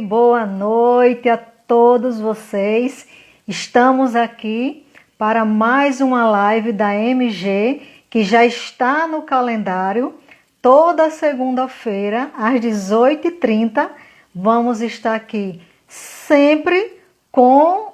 Boa noite a todos vocês. Estamos aqui para mais uma live da MG, que já está no calendário. Toda segunda-feira, às 18h30, vamos estar aqui sempre com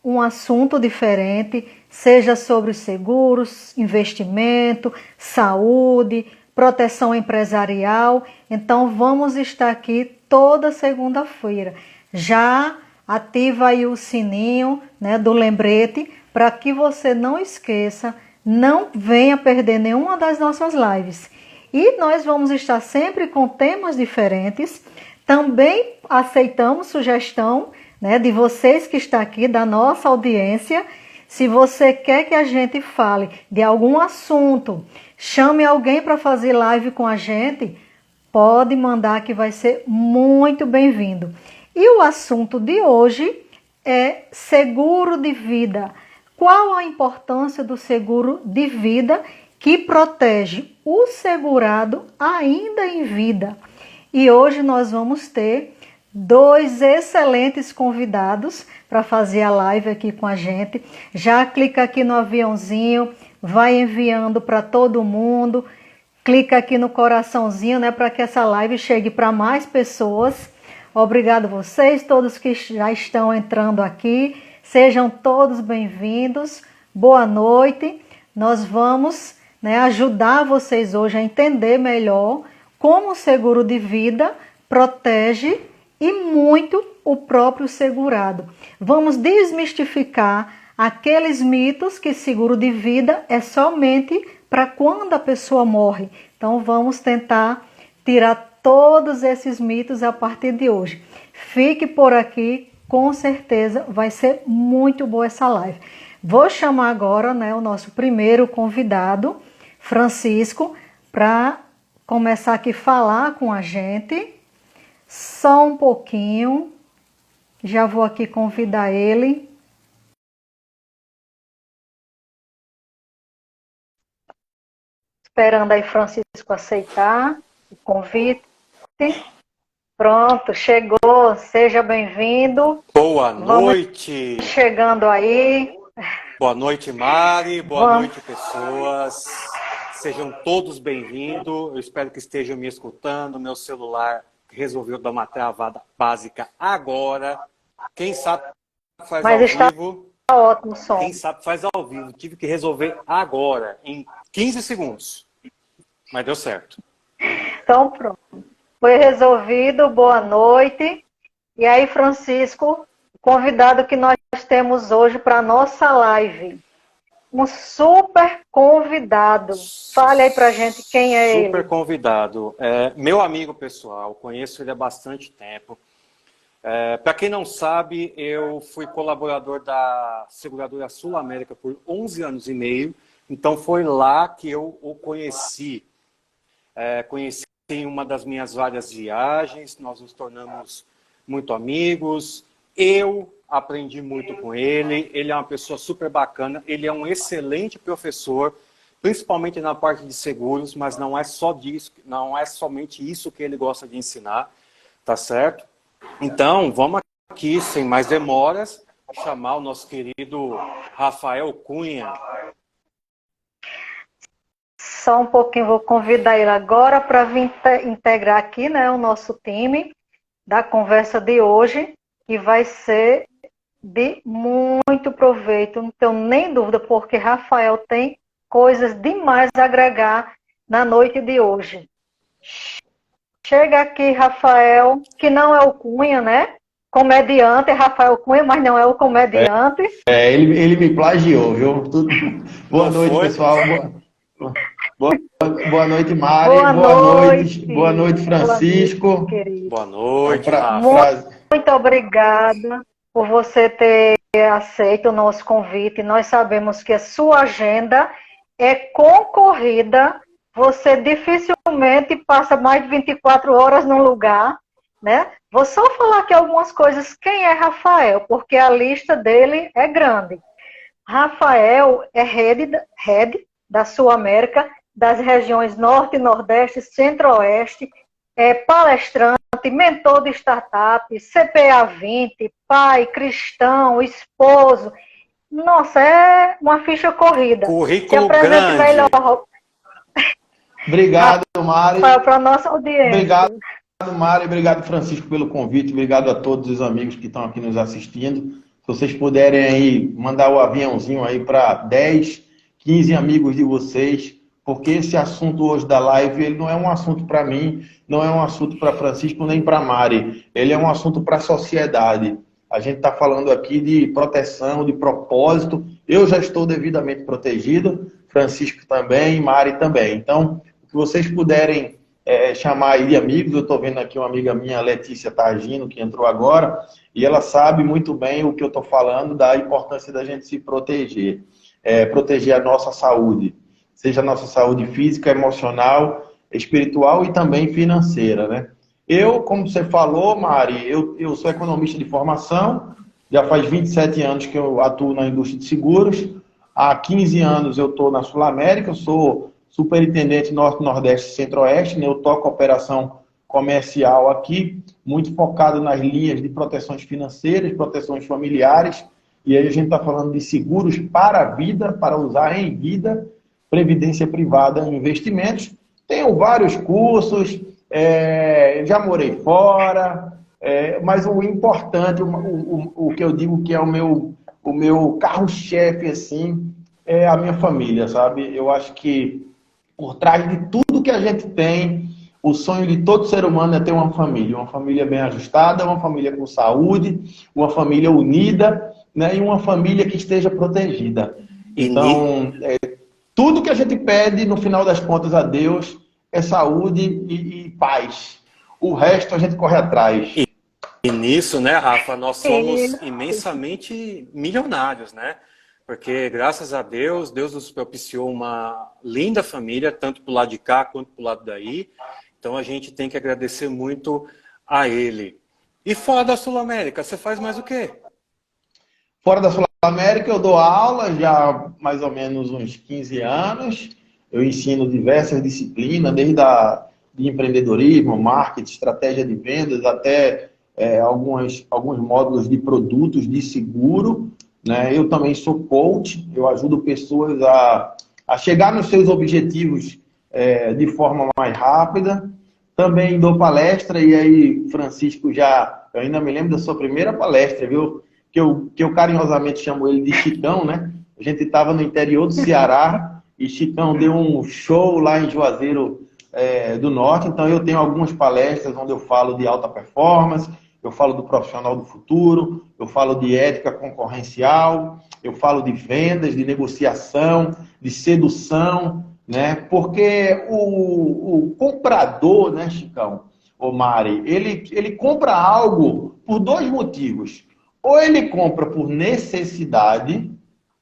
um assunto diferente, seja sobre seguros, investimento, saúde, proteção empresarial. Então vamos estar aqui toda segunda-feira. Já ativa aí o sininho, né, do lembrete, para que você não esqueça, não venha perder nenhuma das nossas lives. E nós vamos estar sempre com temas diferentes. Também aceitamos sugestão, né, de vocês que estão aqui, da nossa audiência. Se você quer que a gente fale de algum assunto, chame alguém para fazer live com a gente, pode mandar que vai ser muito bem-vindo. E o assunto de hoje é seguro de vida. Qual a importância do seguro de vida que protege o segurado ainda em vida? E hoje nós vamos ter dois excelentes convidados para fazer a live aqui com a gente. Já clica aqui no aviãozinho, vai enviando para todo mundo. Clica aqui no coraçãozinho, né, para que essa live chegue para mais pessoas. Obrigado vocês, todos que já estão entrando aqui. Sejam todos bem-vindos. Boa noite. Nós vamos, né, ajudar vocês hoje a entender melhor como o seguro de vida protege e muito o próprio segurado. Vamos desmistificar aqueles mitos que seguro de vida é somente para quando a pessoa morre. Então vamos tentar tirar todos esses mitos a partir de hoje. Fique por aqui, com certeza vai ser muito boa essa live. Vou chamar agora, né, o nosso primeiro convidado, Francisco, para começar aqui a falar com a gente. Só um pouquinho, já vou aqui convidar ele. Esperando aí Francisco aceitar o convite. Pronto, chegou, seja bem-vindo. Boa noite. Vamos chegando aí. Boa noite, Mari. Boa noite, pessoas. Sejam todos bem-vindos. Eu espero que estejam me escutando. Meu celular resolveu dar uma travada básica agora. Quem sabe faz ao vivo. Ótimo som. Quem sabe faz ao vivo. Tive que resolver agora, em 15 segundos. Mas deu certo. Então pronto. Foi resolvido. Boa noite. E aí, Francisco, o convidado que nós temos hoje para a nossa live. Um super convidado. Fale aí pra gente quem é ele. Super convidado. Meu amigo pessoal, conheço ele há bastante tempo. Para quem não sabe, eu fui colaborador da Seguradora Sul América por 11 anos e meio. Então foi lá que eu o conheci. Conheci em uma das minhas várias viagens, nós nos tornamos muito amigos. Eu aprendi muito com ele, ele é uma pessoa super bacana, ele é um excelente professor, principalmente na parte de seguros, mas não é só disso, não é somente isso que ele gosta de ensinar, tá certo? Então, vamos aqui, sem mais demoras, chamar o nosso querido Rafael Cunha. Só um pouquinho, vou convidar ele agora para vir integrar aqui, né, o nosso time da conversa de hoje, que vai ser de muito proveito, não tenho nem dúvida, porque Rafael tem coisas demais a agregar na noite de hoje. Chega aqui, Rafael, que não é o Cunha, né? Comediante, é Rafael Cunha, mas não é o comediante. Ele me plagiou, viu? Boa noite, pessoal. Boa noite, Mari. Boa noite, Francisco. Boa noite. Muito obrigada por você ter aceito o nosso convite. Nós sabemos que a sua agenda é concorrida. Você dificilmente passa mais de 24 horas num lugar, né? Vou só falar aqui algumas coisas. Quem é Rafael? Porque a lista dele é grande. Rafael é head da Sul América, das regiões Norte, Nordeste, Centro-Oeste, palestrante, mentor de startup, CPA 20, pai, cristão, esposo. Nossa, é uma ficha corrida. Se Currículo apresente grande. melhor, Obrigado, Mari. Rafael, para a nossa audiência. Obrigado, Mari. Obrigado, Francisco, pelo convite. Obrigado a todos os amigos que estão aqui nos assistindo. Se vocês puderem aí mandar o aviãozinho aí para 10, 15 amigos de vocês, porque esse assunto hoje da live, ele não é um assunto para mim, não é um assunto para Francisco nem para Mari. Ele é um assunto para a sociedade. A gente está falando aqui de proteção, de propósito. Eu já estou devidamente protegido, Francisco também, Mari também. Então, se vocês puderem chamar aí de amigos, eu estou vendo aqui uma amiga minha, Letícia Targino, que entrou agora, e ela sabe muito bem o que eu estou falando da importância da gente se proteger. Proteger a nossa saúde, seja a nossa saúde física, emocional, espiritual e também financeira, né? Eu, como você falou, Mari, eu sou economista de formação, já faz 27 anos que eu atuo na indústria de seguros, há 15 anos eu estou na Sul América, eu sou superintendente Norte, Nordeste e Centro-Oeste, né? Eu toco a operação comercial aqui, muito focado nas linhas de proteções financeiras, proteções familiares, e aí a gente está falando de seguros para a vida, para usar em vida, previdência privada e investimentos. Tenho vários cursos, já morei fora, mas o importante, o que eu digo que é o meu carro-chefe, assim, é a minha família, sabe? Eu acho que por trás de tudo que a gente tem, o sonho de todo ser humano é ter uma família bem ajustada, uma família com saúde, uma família unida, né? E uma família que esteja protegida. Então, tudo que a gente pede, no final das contas, a Deus, é saúde e paz. O resto a gente corre atrás. E nisso, né, Rafa, nós somos imensamente milionários, né? Porque, graças a Deus, Deus nos propiciou uma linda família, tanto pro lado de cá quanto pro lado daí. Então, a gente tem que agradecer muito a Ele. E fora da Sul América, você faz mais o quê? Fora da Sul América, eu dou aula já há mais ou menos uns 15 anos. Eu ensino diversas disciplinas, desde de empreendedorismo, marketing, estratégia de vendas, até alguns módulos de produtos de seguro, né? Eu também sou coach, eu ajudo pessoas a chegar nos seus objetivos de forma mais rápida. Também dou palestra, e aí, Francisco, eu ainda me lembro da sua primeira palestra, viu? Que eu carinhosamente chamo ele de Chicão, né? A gente estava no interior do Ceará e Chicão deu um show lá em Juazeiro do Norte. Então eu tenho algumas palestras onde eu falo de alta performance, eu falo do profissional do futuro, eu falo de ética concorrencial, eu falo de vendas, de negociação, de sedução, né? Porque o comprador, né, Chicão, ô Mari, ele compra algo por dois motivos. Ou ele compra por necessidade,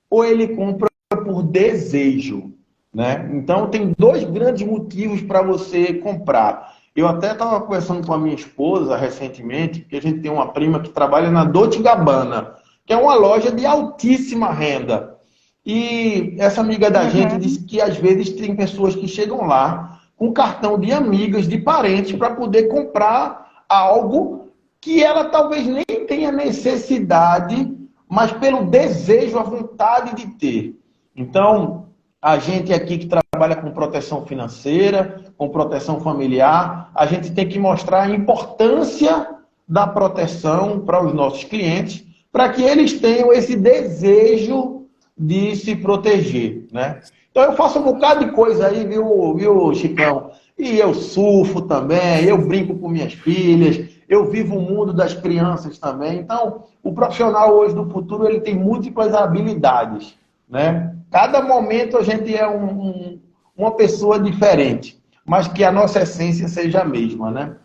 ou ele compra por desejo, né? Então, tem dois grandes motivos para você comprar. Eu até estava conversando com a minha esposa recentemente, que a gente tem uma prima que trabalha na Dolce Gabbana, que é uma loja de altíssima renda. E essa amiga da gente disse que, às vezes, tem pessoas que chegam lá com cartão de amigas, de parentes, para poder comprar algo que ela talvez nem tenha necessidade, mas pelo desejo, a vontade de ter. Então, a gente aqui que trabalha com proteção financeira, com proteção familiar, a gente tem que mostrar a importância da proteção para os nossos clientes, para que eles tenham esse desejo de se proteger, né? Então eu faço um bocado de coisa aí, viu, Chicão? E eu surfo também, eu brinco com minhas filhas, eu vivo o mundo das crianças também. Então, o profissional hoje do futuro, ele tem múltiplas habilidades, né? Cada momento a gente é uma pessoa diferente, mas que a nossa essência seja a mesma, né?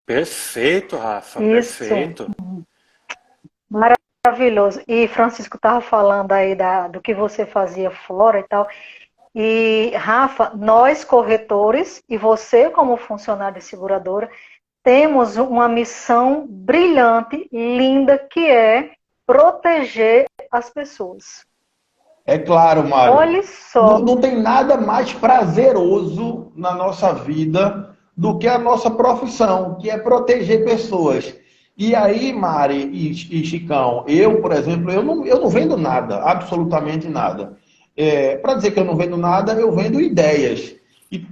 Perfeito, Rafa, Isso. perfeito. Maravilhoso. E Francisco estava falando aí do que você fazia fora e tal. E, Rafa, nós corretores e você como funcionário de seguradora temos uma missão brilhante, linda, que é proteger as pessoas. É claro, Mário. Olha só. Não tem nada mais prazeroso na nossa vida do que a nossa profissão, que é proteger pessoas. E aí, Mari e Chicão, eu, por exemplo, eu não vendo nada, absolutamente nada. Para dizer que eu não vendo nada, eu vendo ideias.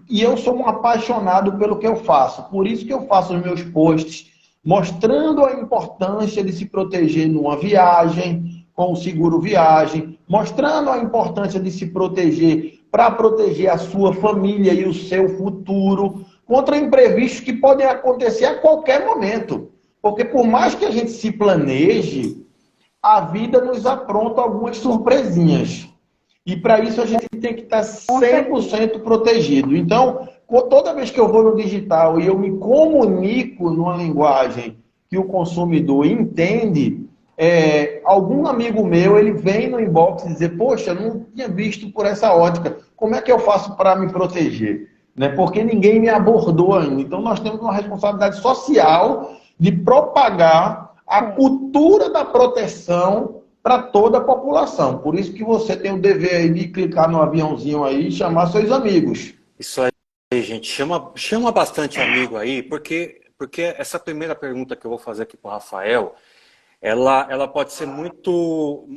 E eu sou um apaixonado pelo que eu faço. Por isso que eu faço os meus posts mostrando a importância de se proteger numa viagem, com o seguro viagem, mostrando a importância de se proteger para proteger a sua família e o seu futuro contra imprevistos que podem acontecer a qualquer momento. Porque por mais que a gente se planeje, a vida nos apronta algumas surpresinhas. E para isso a gente tem que estar 100% protegido. Então, toda vez que eu vou no digital e eu me comunico numa linguagem que o consumidor entende, algum amigo meu, ele vem no inbox dizer, poxa, não tinha visto por essa ótica, como é que eu faço para me proteger? Né? Porque ninguém me abordou ainda. Então, nós temos uma responsabilidade social de propagar a cultura da proteção para toda a população. Por isso que você tem o dever aí de clicar no aviãozinho aí e chamar seus amigos. Isso aí, gente. Chama bastante amigo aí, porque essa primeira pergunta que eu vou fazer aqui para o Rafael, ela pode ser muito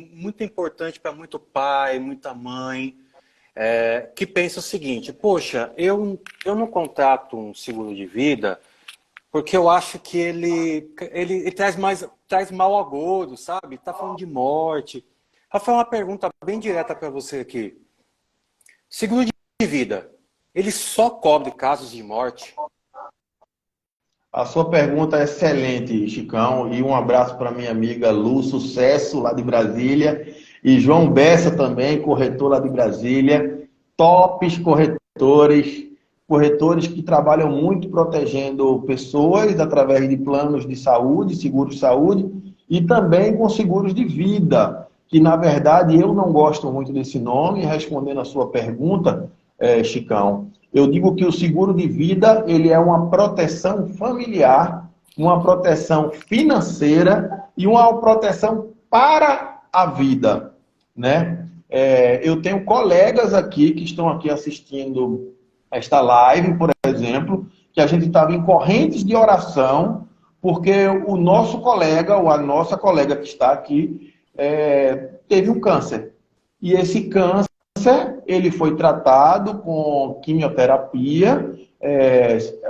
importante para muito pai, muita mãe, que pensa o seguinte, poxa, eu não contrato um seguro de vida porque eu acho que ele traz mau agouro, sabe? Tá falando de morte. Rafael, uma pergunta bem direta para você aqui. Seguro de vida, ele só cobre casos de morte? A sua pergunta é excelente, Chicão. E um abraço para minha amiga Lu Sucesso, lá de Brasília. E João Bessa também, corretor lá de Brasília. Tops corretores. Corretores que trabalham muito protegendo pessoas através de planos de saúde, seguros de saúde, e também com seguros de vida, que na verdade eu não gosto muito desse nome. Respondendo a sua pergunta, Chicão, eu digo que o seguro de vida ele é uma proteção familiar, uma proteção financeira e uma proteção para a vida, né? Eu tenho colegas aqui que estão aqui assistindo esta live, por exemplo, que a gente estava em correntes de oração, porque o nosso colega, ou a nossa colega que está aqui, teve um câncer. E esse câncer, ele foi tratado com quimioterapia.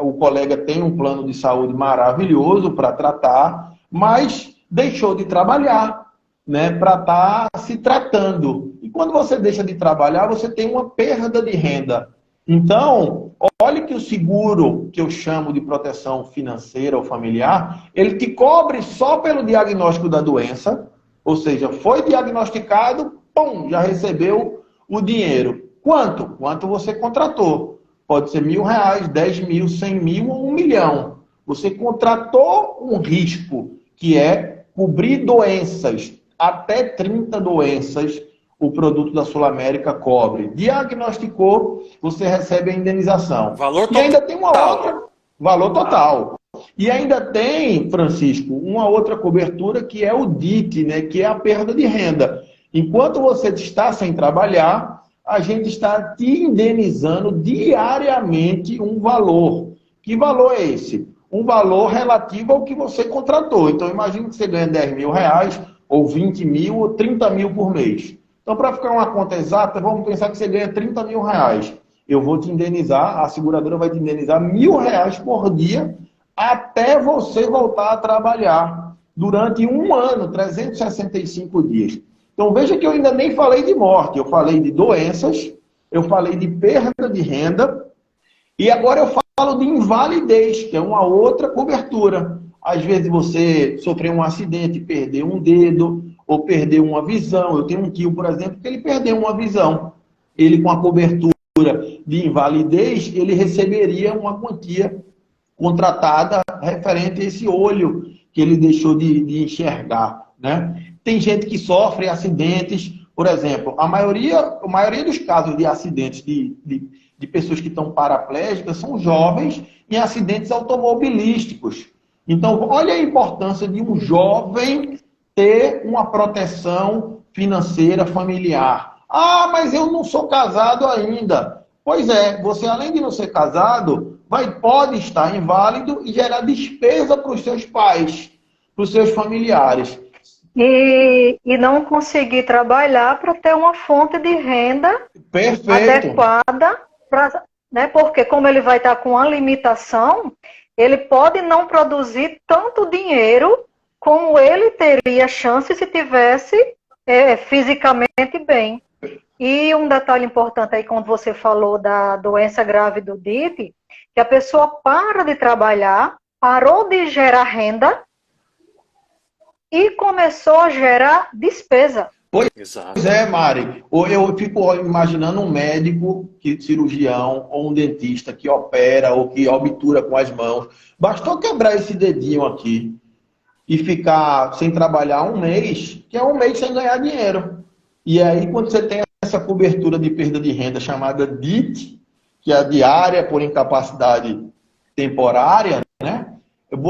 O colega tem um plano de saúde maravilhoso para tratar, mas deixou de trabalhar, né, para estar se tratando. E quando você deixa de trabalhar, você tem uma perda de renda. Então, olhe que o seguro, que eu chamo de proteção financeira ou familiar, ele te cobre só pelo diagnóstico da doença, ou seja, foi diagnosticado, pum, já recebeu o dinheiro. Quanto? Quanto você contratou. Pode ser R$1.000, 10 mil, 100 mil ou 1 milhão. Você contratou um risco, que é cobrir doenças, até 30 doenças, o produto da Sul América cobre. Diagnosticou, você recebe a indenização. Valor total. E ainda tem uma outra, valor total. E ainda tem, Francisco, uma outra cobertura que é o DIT, né, que é a perda de renda. Enquanto você está sem trabalhar, a gente está te indenizando diariamente um valor. Que valor é esse? Um valor relativo ao que você contratou. Então, imagine que você ganha R$10.000, ou 20 mil, ou 30 mil por mês. Então, para ficar uma conta exata, vamos pensar que você ganha R$30.000. Eu vou te indenizar, a seguradora vai te indenizar R$1.000 por dia até você voltar a trabalhar durante um ano, 365 dias. Então, veja que eu ainda nem falei de morte, eu falei de doenças, eu falei de perda de renda e agora eu falo de invalidez, que é uma outra cobertura. Às vezes você sofreu um acidente, perdeu um dedo, ou perdeu uma visão. Eu tenho um tio, por exemplo, que ele perdeu uma visão. Ele, com a cobertura de invalidez, ele receberia uma quantia contratada referente a esse olho que ele deixou de enxergar, né? Tem gente que sofre acidentes, por exemplo, a maioria dos casos de acidentes de pessoas que estão paraplégicas são jovens em acidentes automobilísticos. Então, olha a importância de um jovem ter uma proteção financeira familiar. Ah, mas eu não sou casado ainda. Pois é, você além de não ser casado, pode estar inválido e gerar despesa para os seus pais, para os seus familiares. E não conseguir trabalhar para ter uma fonte de renda Perfeito. adequada, né? Porque como ele vai estar com a limitação, ele pode não produzir tanto dinheiro como ele teria chance se tivesse fisicamente bem. E um detalhe importante aí, quando você falou da doença grave do DIT, que a pessoa para de trabalhar, parou de gerar renda e começou a gerar despesa. Pois é, Mari. Eu fico imaginando um médico, cirurgião, ou um dentista que opera ou que obtura com as mãos. Bastou quebrar esse dedinho aqui e ficar sem trabalhar um mês, que é um mês sem ganhar dinheiro. E aí, quando você tem essa cobertura de perda de renda chamada DIT, que é a diária por incapacidade temporária, né?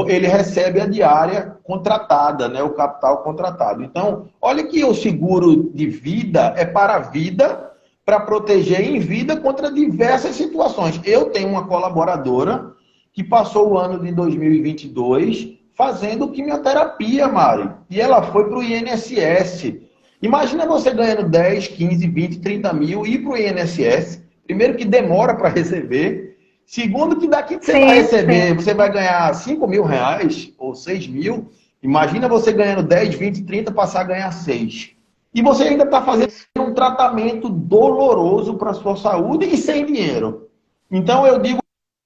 Ele recebe a diária contratada, né? O capital contratado. Então, olha que o seguro de vida é para a vida, para proteger em vida contra diversas situações. Eu tenho uma colaboradora que passou o ano de 2022 fazendo quimioterapia, Mari. E ela foi para o INSS. Imagina você ganhando 10, 15, 20, 30 mil e ir para o INSS. Primeiro que demora para receber. Segundo que daqui que você vai receber, você vai ganhar 5 mil reais ou 6 mil. Imagina você ganhando 10, 20, 30, passar a ganhar 6. E você ainda está fazendo um tratamento doloroso para a sua saúde e sem dinheiro. Então eu digo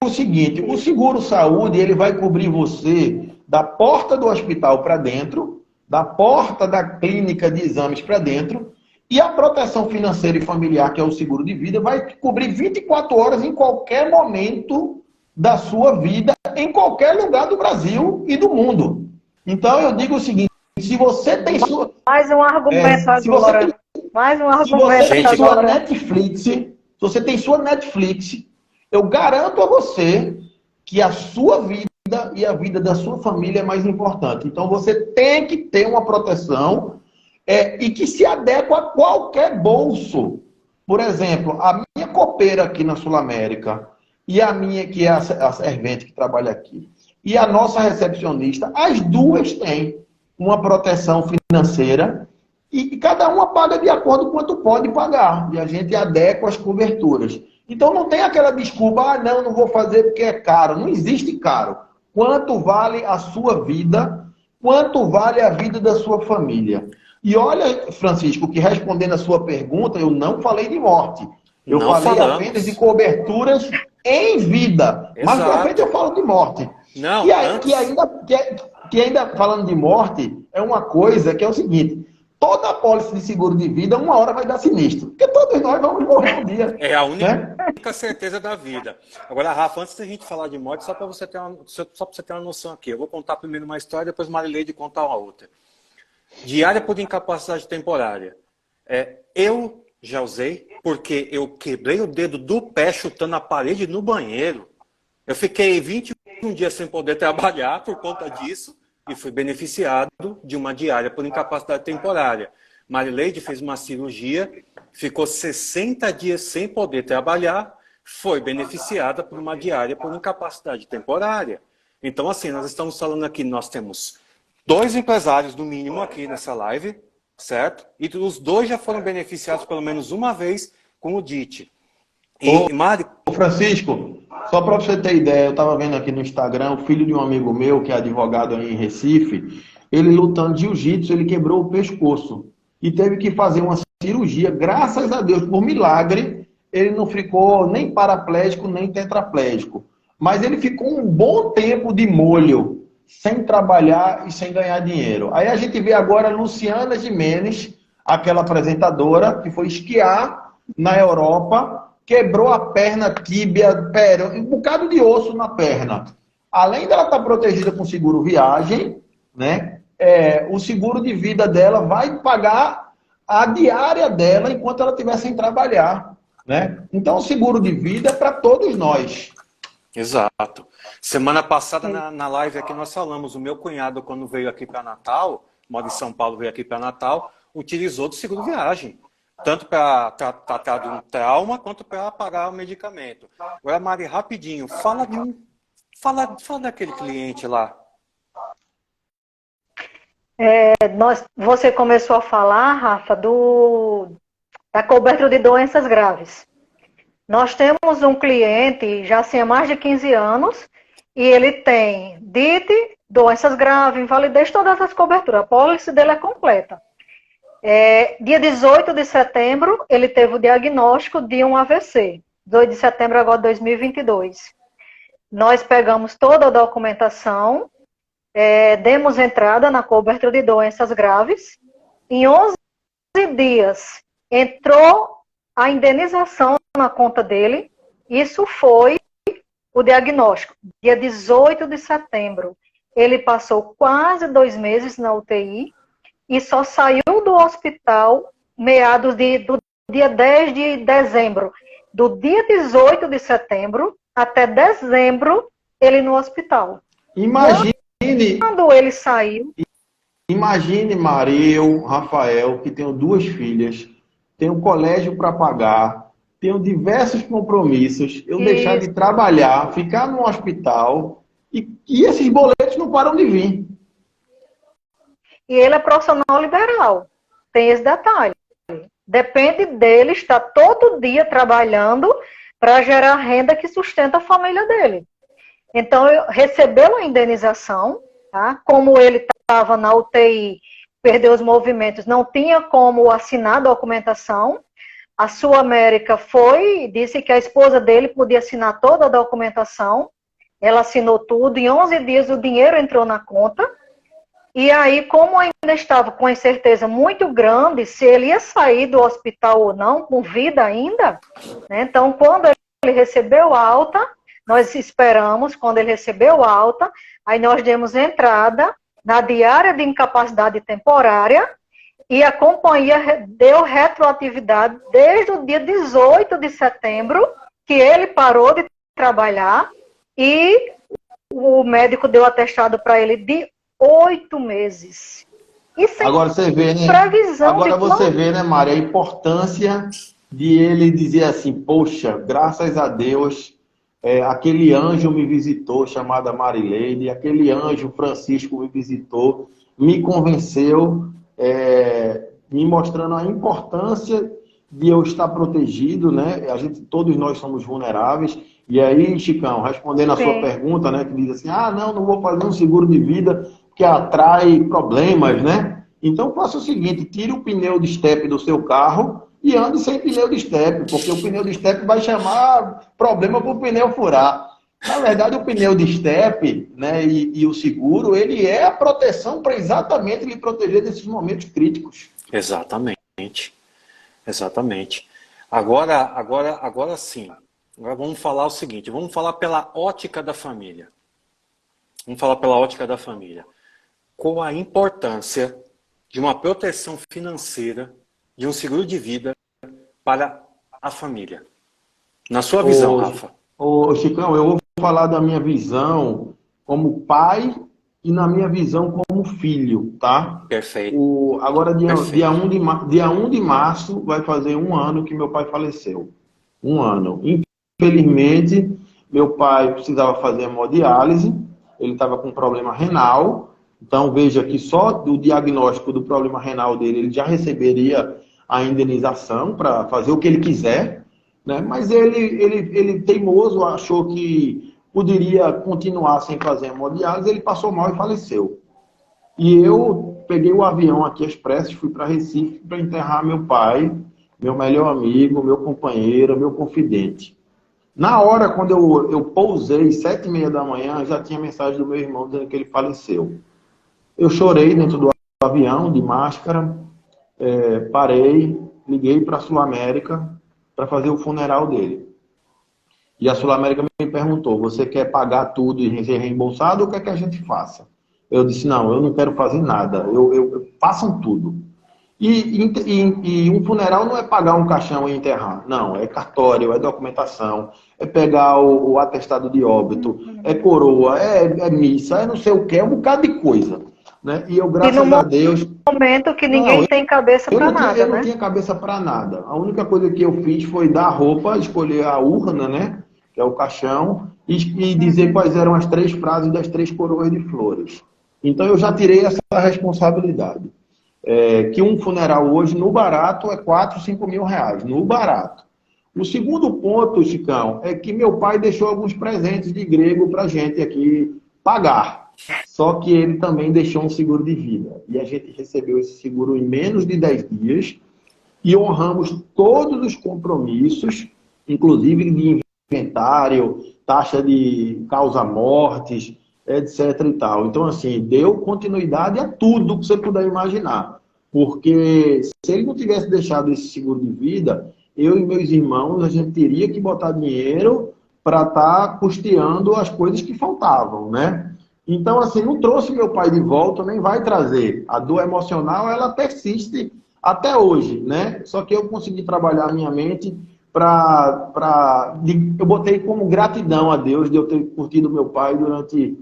o seguinte, o seguro-saúde ele vai cobrir você da porta do hospital para dentro, da porta da clínica de exames para dentro, e a proteção financeira e familiar, que é o seguro de vida, vai cobrir 24 horas em qualquer momento da sua vida, em qualquer lugar do Brasil e do mundo. Então eu digo o seguinte, se você tem sua... Mais um argumento agora. Mais um argumento se você tem sua Netflix, se você tem sua Netflix, eu garanto a você que a sua vida e a vida da sua família é mais importante. Então você tem que ter uma proteção e que se adequa a qualquer bolso. Por exemplo, a minha copeira aqui na Sul América e a minha, que é a servente que trabalha aqui, e a nossa recepcionista, as duas têm uma proteção financeira e cada uma paga de acordo com quanto pode pagar. E a gente adequa as coberturas. Então não tem aquela desculpa, não vou fazer porque é caro. Não existe caro. Quanto vale a sua vida? Quanto vale a vida da sua família? E olha, Francisco, que respondendo a sua pergunta, eu não falei de morte. Eu falei apenas de coberturas em vida. Exato. Mas de repente eu falo de morte. Não, que ainda falando de morte, é uma coisa que é o seguinte: toda apólice de seguro de vida, uma hora vai dar sinistro. Porque todos nós vamos morrer um dia. É a única certeza da vida. Agora, Rafa, antes da gente falar de morte, só para você ter uma noção aqui. Eu vou contar primeiro uma história, depois Marileide contar uma outra. Diária por incapacidade temporária. Eu já usei, porque eu quebrei o dedo do pé chutando a parede no banheiro. Eu fiquei 21 dias sem poder trabalhar por conta disso e fui beneficiado de uma diária por incapacidade temporária. Marileide fez uma cirurgia, ficou 60 dias sem poder trabalhar, foi beneficiada por uma diária por incapacidade temporária. Então, assim, nós estamos falando aqui, nós temos 2 empresários, no mínimo, aqui nessa live, certo? E os 2 já foram beneficiados pelo menos uma vez com o DIT. E, Mari... Francisco, só para você ter ideia, eu estava vendo aqui no Instagram, o filho de um amigo meu, que é advogado aí em Recife, ele lutando jiu-jitsu, ele quebrou o pescoço e teve que fazer uma cirurgia. Graças a Deus, por milagre, ele não ficou nem paraplégico, nem tetraplégico. Mas ele ficou um bom tempo de molho, sem trabalhar e sem ganhar dinheiro. Aí a gente vê agora a Luciana Gimenez, aquela apresentadora que foi esquiar na Europa, quebrou a perna, tíbia, um bocado de osso na perna. Além dela estar protegida com seguro viagem, né, o seguro de vida dela vai pagar a diária dela enquanto ela estiver sem trabalhar. Né? Então o seguro de vida é para todos nós. Exato. Semana passada, na live aqui, nós falamos, o meu cunhado, quando veio aqui para Natal, mora em São Paulo, veio aqui para Natal, utilizou do seguro viagem. tanto para tratar de um trauma quanto para pagar o medicamento. Agora, Mari, rapidinho, fala daquele cliente lá. Você começou a falar, Rafa, da cobertura de doenças graves. Nós temos um cliente já assim, há mais de 15 anos e ele tem DIT, doenças graves, invalidez, todas as coberturas. A pólice dele é completa. Dia 18 de setembro, ele teve o diagnóstico de um AVC. 18 de setembro agora de 2022. Nós pegamos toda a documentação, demos entrada na cobertura de doenças graves. Em 11 dias, entrou a indenização na conta dele. Isso foi o diagnóstico. Dia 18 de setembro, ele passou quase 2 meses na UTI e só saiu do hospital meados do dia 10 de dezembro. Do dia 18 de setembro até dezembro, ele no hospital. Imagine, Quando ele saiu... Imagine, Mari, eu, Rafael, que tenho 2 filhas, tenho colégio para pagar, tenho diversos compromissos, eu deixar de trabalhar, ficar no hospital e esses boletos não param de vir. E ele é profissional liberal. Tem esse detalhe. Depende dele estar todo dia trabalhando para gerar renda que sustenta a família dele. Então, recebeu a indenização, tá? Como ele estava na UTI, perdeu os movimentos, não tinha como assinar a documentação. A Sul América disse que a esposa dele podia assinar toda a documentação. Ela assinou tudo. Em 11 dias, o dinheiro entrou na conta. E aí, como ainda estava com incerteza muito grande se ele ia sair do hospital ou não, com vida ainda, né? Então, quando ele recebeu alta, nós esperamos, quando ele recebeu alta, aí nós demos entrada na diária de incapacidade temporária e a companhia deu retroatividade desde o dia 18 de setembro, que ele parou de trabalhar e o médico deu atestado para ele de 8 meses. E sem Agora você vê, né? previsão. Agora você vê, né, Mari, a importância de ele dizer assim, poxa, graças a Deus, aquele anjo me visitou, chamada Marileide, aquele anjo Francisco me visitou, me convenceu, me mostrando a importância de eu estar protegido, né? Todos nós somos vulneráveis. E aí, Chicão, respondendo a sua pergunta, né, que diz assim, não vou fazer um seguro de vida que atrai problemas, né? Então faça o seguinte, tire o pneu de estepe do seu carro e ande sem pneu de estepe, porque o pneu de estepe vai chamar problema para o pneu furar. Na verdade, o pneu de estepe, né, e o seguro, ele é a proteção para exatamente lhe proteger desses momentos críticos. Exatamente. Exatamente. Agora sim. Agora vamos falar o seguinte, vamos falar pela ótica da família. Qual a importância de uma proteção financeira, de um seguro de vida para a família? Na sua visão, Rafa. Chicão, eu vou falar da minha visão como pai e na minha visão como filho, tá? Perfeito. Agora, dia 1 de março, vai fazer 1 ano que meu pai faleceu. 1 ano. Infelizmente, meu pai precisava fazer hemodiálise, ele estava com problema renal, então veja que só do diagnóstico do problema renal dele, ele já receberia a indenização para fazer o que ele quiser, né? Mas ele teimoso, achou que poderia continuar sem fazer hemodiálise, ele passou mal e faleceu. E eu peguei o avião aqui expresso, fui para Recife para enterrar meu pai, meu melhor amigo, meu companheiro, meu confidente. Na hora, quando eu pousei, 7h30 da manhã, já tinha mensagem do meu irmão dizendo que ele faleceu. Eu chorei dentro do avião, de máscara, parei, liguei para a Sul América para fazer o funeral dele. E a Sul América me perguntou, você quer pagar tudo e ser reembolsado ou quer que a gente faça? Eu disse, não, eu não quero fazer nada, façam tudo. E um funeral não é pagar um caixão e enterrar. Não, é cartório, é documentação, é pegar o atestado de óbito, é coroa, é missa, é não sei o que, é um bocado de coisa. né? E eu, E no graças a Deus, momento que não, ninguém tem cabeça para nada, eu não né? tinha cabeça para nada. A única coisa que eu fiz foi dar roupa, escolher a urna, né? Que é o caixão, e dizer Uhum. quais eram as 3 frases das 3 coroas de flores. Então eu já tirei essa responsabilidade. Que um funeral hoje, no barato, é 4, 5 mil reais. No barato. O segundo ponto, Chicão, é que meu pai deixou alguns presentes de grego para gente aqui pagar. Só que ele também deixou um seguro de vida. E a gente recebeu esse seguro em menos de 10 dias e honramos todos os compromissos, inclusive de inventário, taxa de causa-mortes, etc. e tal. Então, assim, deu continuidade a tudo que você puder imaginar. Porque se ele não tivesse deixado esse seguro de vida, eu e meus irmãos, a gente teria que botar dinheiro para estar custeando as coisas que faltavam, né? Então, assim, não trouxe meu pai de volta, nem vai trazer. A dor emocional, ela persiste até hoje, né? Só que eu consegui trabalhar a minha mente eu botei como gratidão a Deus de eu ter curtido meu pai durante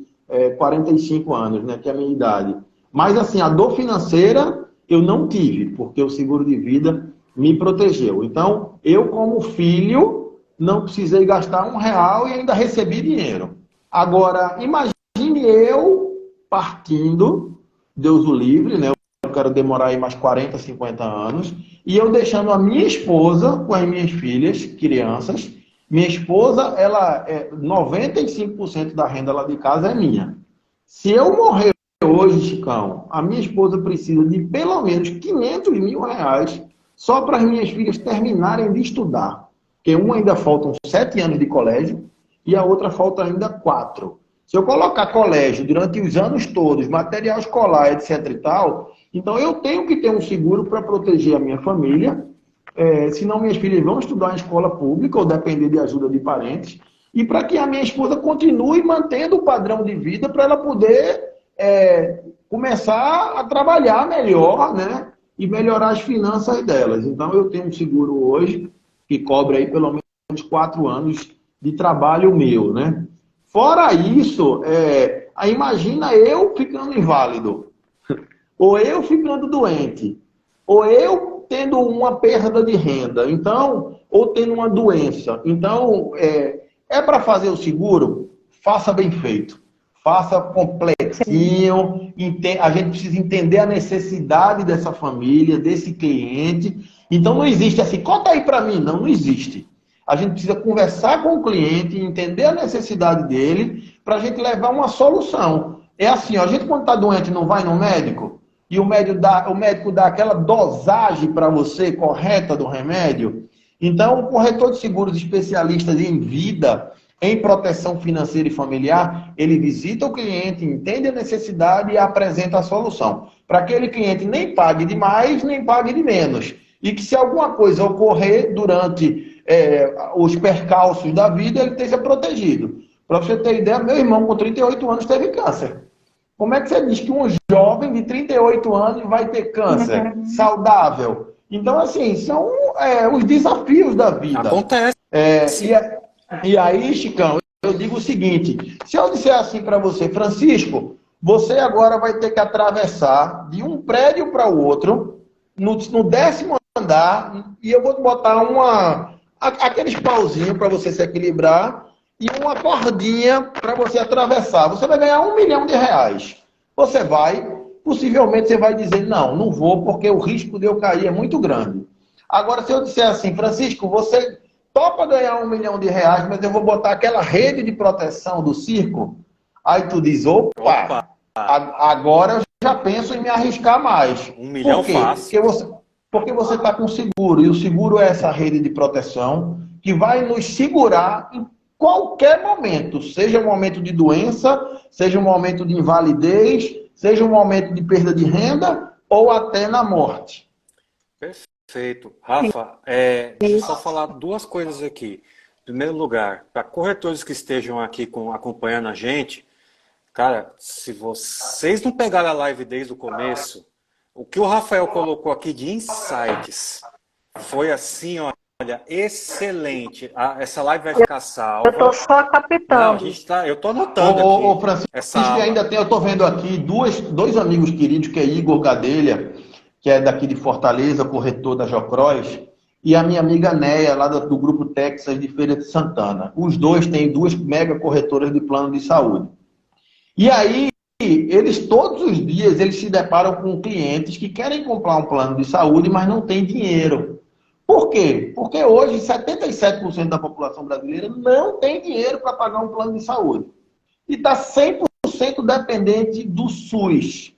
45 anos, né? Que é a minha idade. Mas, assim, a dor financeira eu não tive, porque o seguro de vida me protegeu. Então, eu, como filho, não precisei gastar R$ 1 e ainda recebi dinheiro. Agora, imagine eu partindo, Deus o livre, né? Eu quero demorar aí mais 40, 50 anos, e eu deixando a minha esposa com as minhas filhas, crianças. Minha esposa, ela 95% da renda lá de casa é minha. Se eu morrer hoje, Chicão, a minha esposa precisa de pelo menos 500 mil reais só para as minhas filhas terminarem de estudar. Porque uma ainda faltam 7 anos de colégio e a outra falta ainda 4. Se eu colocar colégio durante os anos todos, material escolar, etc e tal, então eu tenho que ter um seguro para proteger a minha família, senão minhas filhas vão estudar em escola pública ou depender de ajuda de parentes, e para que a minha esposa continue mantendo o padrão de vida para ela poder começar a trabalhar melhor, né? E melhorar as finanças delas. Então eu tenho um seguro hoje que cobre aí pelo menos 4 anos de trabalho meu, né? Fora isso, imagina eu ficando inválido, ou eu ficando doente, ou eu tendo uma perda de renda, então, ou tendo uma doença. Então, para fazer o seguro, faça bem feito. Faça completinho. A gente precisa entender a necessidade dessa família, desse cliente. Então, não existe assim, conta aí para mim. Não, não existe. A gente precisa conversar com o cliente, entender a necessidade dele, para a gente levar uma solução. É assim, ó, a gente quando está doente não vai no médico, e o médico dá aquela dosagem para você correta do remédio. Então, o corretor de seguros especialistas em vida, em proteção financeira e familiar, ele visita o cliente, entende a necessidade e apresenta a solução. Para que aquele cliente nem pague de mais, nem pague de menos. E que se alguma coisa ocorrer durante os percalços da vida, ele esteja protegido. Para você ter ideia, meu irmão com 38 anos teve câncer. Como é que você diz que um jovem de 38 anos vai ter câncer Uhum. saudável? Então, assim, são os desafios da vida. Acontece. E aí, Chicão, eu digo o seguinte: se eu disser assim para você, Francisco, você agora vai ter que atravessar de um prédio para o outro, no 10º andar, e eu vou te botar aqueles pauzinhos para você se equilibrar e uma cordinha para você atravessar. Você vai ganhar R$ 1 milhão. Você vai, possivelmente você vai dizer, não, não vou, porque o risco de eu cair é muito grande. Agora, se eu disser assim, Francisco, você topa ganhar R$ 1 milhão, mas eu vou botar aquela rede de proteção do circo, aí tu diz, Opa, opa, agora eu já penso em me arriscar mais. 1 milhão Por quê? fácil. Porque você está com seguro, e o seguro é essa rede de proteção que vai nos segurar em qualquer momento, seja um momento de doença, seja um momento de invalidez, seja um momento de perda de renda ou até na morte. Perfeito. Rafa, deixa eu só falar 2 coisas aqui. Em primeiro lugar, para corretores que estejam aqui acompanhando a gente, cara, se vocês não pegaram a live desde o começo, o que o Rafael colocou aqui de insights foi assim, ó, Olha, excelente. Essa live vai Eu ficar salva. estou só Não, captando. eu estou anotando aqui Francisco, essa e aula. ainda tem, eu estou vendo aqui dois amigos queridos, que é Igor Gadelha, que é daqui de Fortaleza, corretor da Jocross, e a minha amiga Neia, lá do Grupo Texas de Feira de Santana. Os dois têm duas mega corretoras de plano de saúde. E aí, eles todos os dias eles se deparam com clientes que querem comprar um plano de saúde, mas não têm dinheiro. Por quê? Porque hoje 77% da população brasileira não tem dinheiro para pagar um plano de saúde. E está 100% dependente do SUS.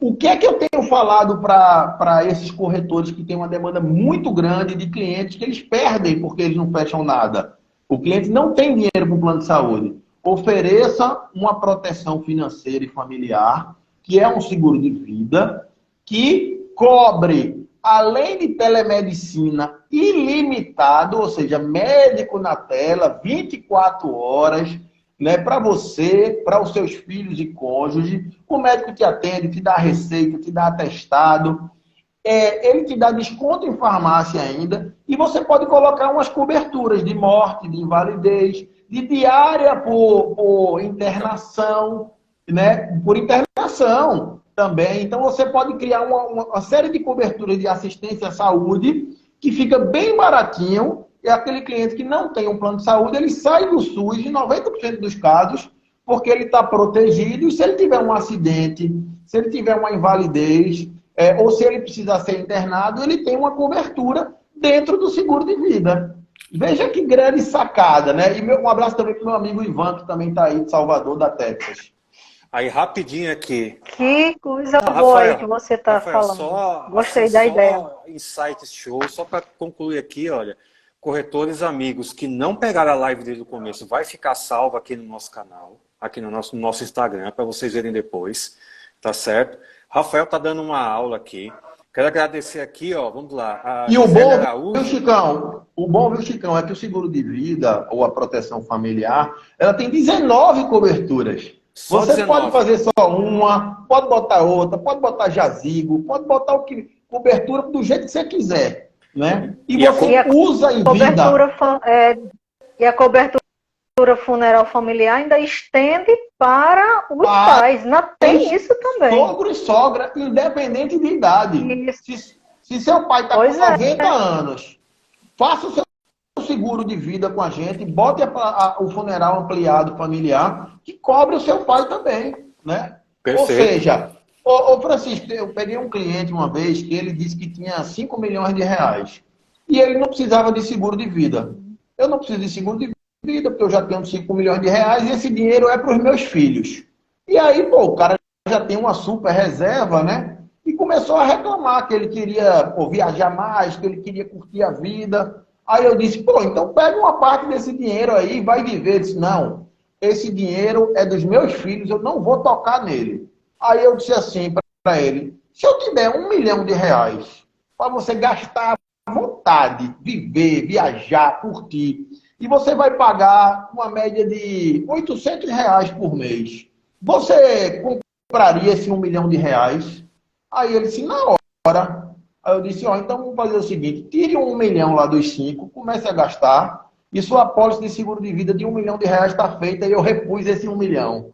O que é que eu tenho falado para esses corretores que têm uma demanda muito grande de clientes que eles perdem porque eles não fecham nada? O cliente não tem dinheiro para um plano de saúde. Ofereça uma proteção financeira e familiar, que é um seguro de vida, que cobre, além de telemedicina ilimitado, ou seja, médico na tela, 24 horas, né, para você, para os seus filhos e cônjuge. O médico te atende, te dá receita, te dá atestado, ele te dá desconto em farmácia ainda, e você pode colocar umas coberturas de morte, de invalidez, de diária por internação, né, por internação também. Então você pode criar uma série de coberturas de assistência à saúde que fica bem baratinho. E aquele cliente que não tem um plano de saúde, ele sai do SUS em 90% dos casos, porque ele está protegido, e se ele tiver um acidente, se ele tiver uma invalidez, ou se ele precisar ser internado, ele tem uma cobertura dentro do seguro de vida. Veja que grande sacada, né? E um abraço também para o meu amigo Ivan, que também está aí de Salvador, da Texas. Aí, rapidinho aqui. Que coisa Não, boa aí Rafael, que você está falando. só, Gostei assim, da ideia. só insights show, só para concluir aqui, olha, corretores amigos que não pegaram a live desde o começo, vai ficar salvo aqui no nosso canal, aqui no nosso Instagram, para vocês verem depois, tá certo? Rafael tá dando uma aula aqui. Quero agradecer aqui, ó, vamos lá, a E o Gisele bom, Araújo. viu, Chicão, é que o seguro de vida ou a proteção familiar, ela tem 19 coberturas. Só Você pode 19. fazer só uma, pode botar outra, pode botar jazigo, pode botar cobertura do jeito que você quiser, né? E você usa em vida. E a cobertura funeral familiar ainda estende para os pais. Não tem isso também. Sogro e sogra, independente de idade. Se seu pai está com 90 anos, faça o seu seguro de vida com a gente, bote o funeral ampliado familiar, que cobre o seu pai também, né? Perfeito. Ou seja, ô Francisco, eu peguei um cliente uma vez que ele disse que tinha 5 milhões de reais e ele não precisava de seguro de vida. Eu não preciso de seguro de vida porque eu já tenho 5 milhões de reais e esse dinheiro é para os meus filhos. E aí, o cara já tem uma super reserva, né? E começou a reclamar que ele queria viajar mais, que ele queria curtir a vida. Aí eu disse, então pega uma parte desse dinheiro aí e vai viver. Ele disse, não, esse dinheiro é dos meus filhos, eu não vou tocar nele. Aí eu disse assim para ele, se eu te der 1 milhão de reais para você gastar à vontade, viver, viajar, curtir, e você vai pagar uma média de 800 reais por mês, você compraria esse 1 milhão de reais? Aí ele disse, na hora. Aí eu disse, então vamos fazer o seguinte, tire 1 milhão lá dos 5, comece a gastar, e sua apólice de seguro de vida de 1 milhão de reais está feita, e eu repus esse 1 milhão.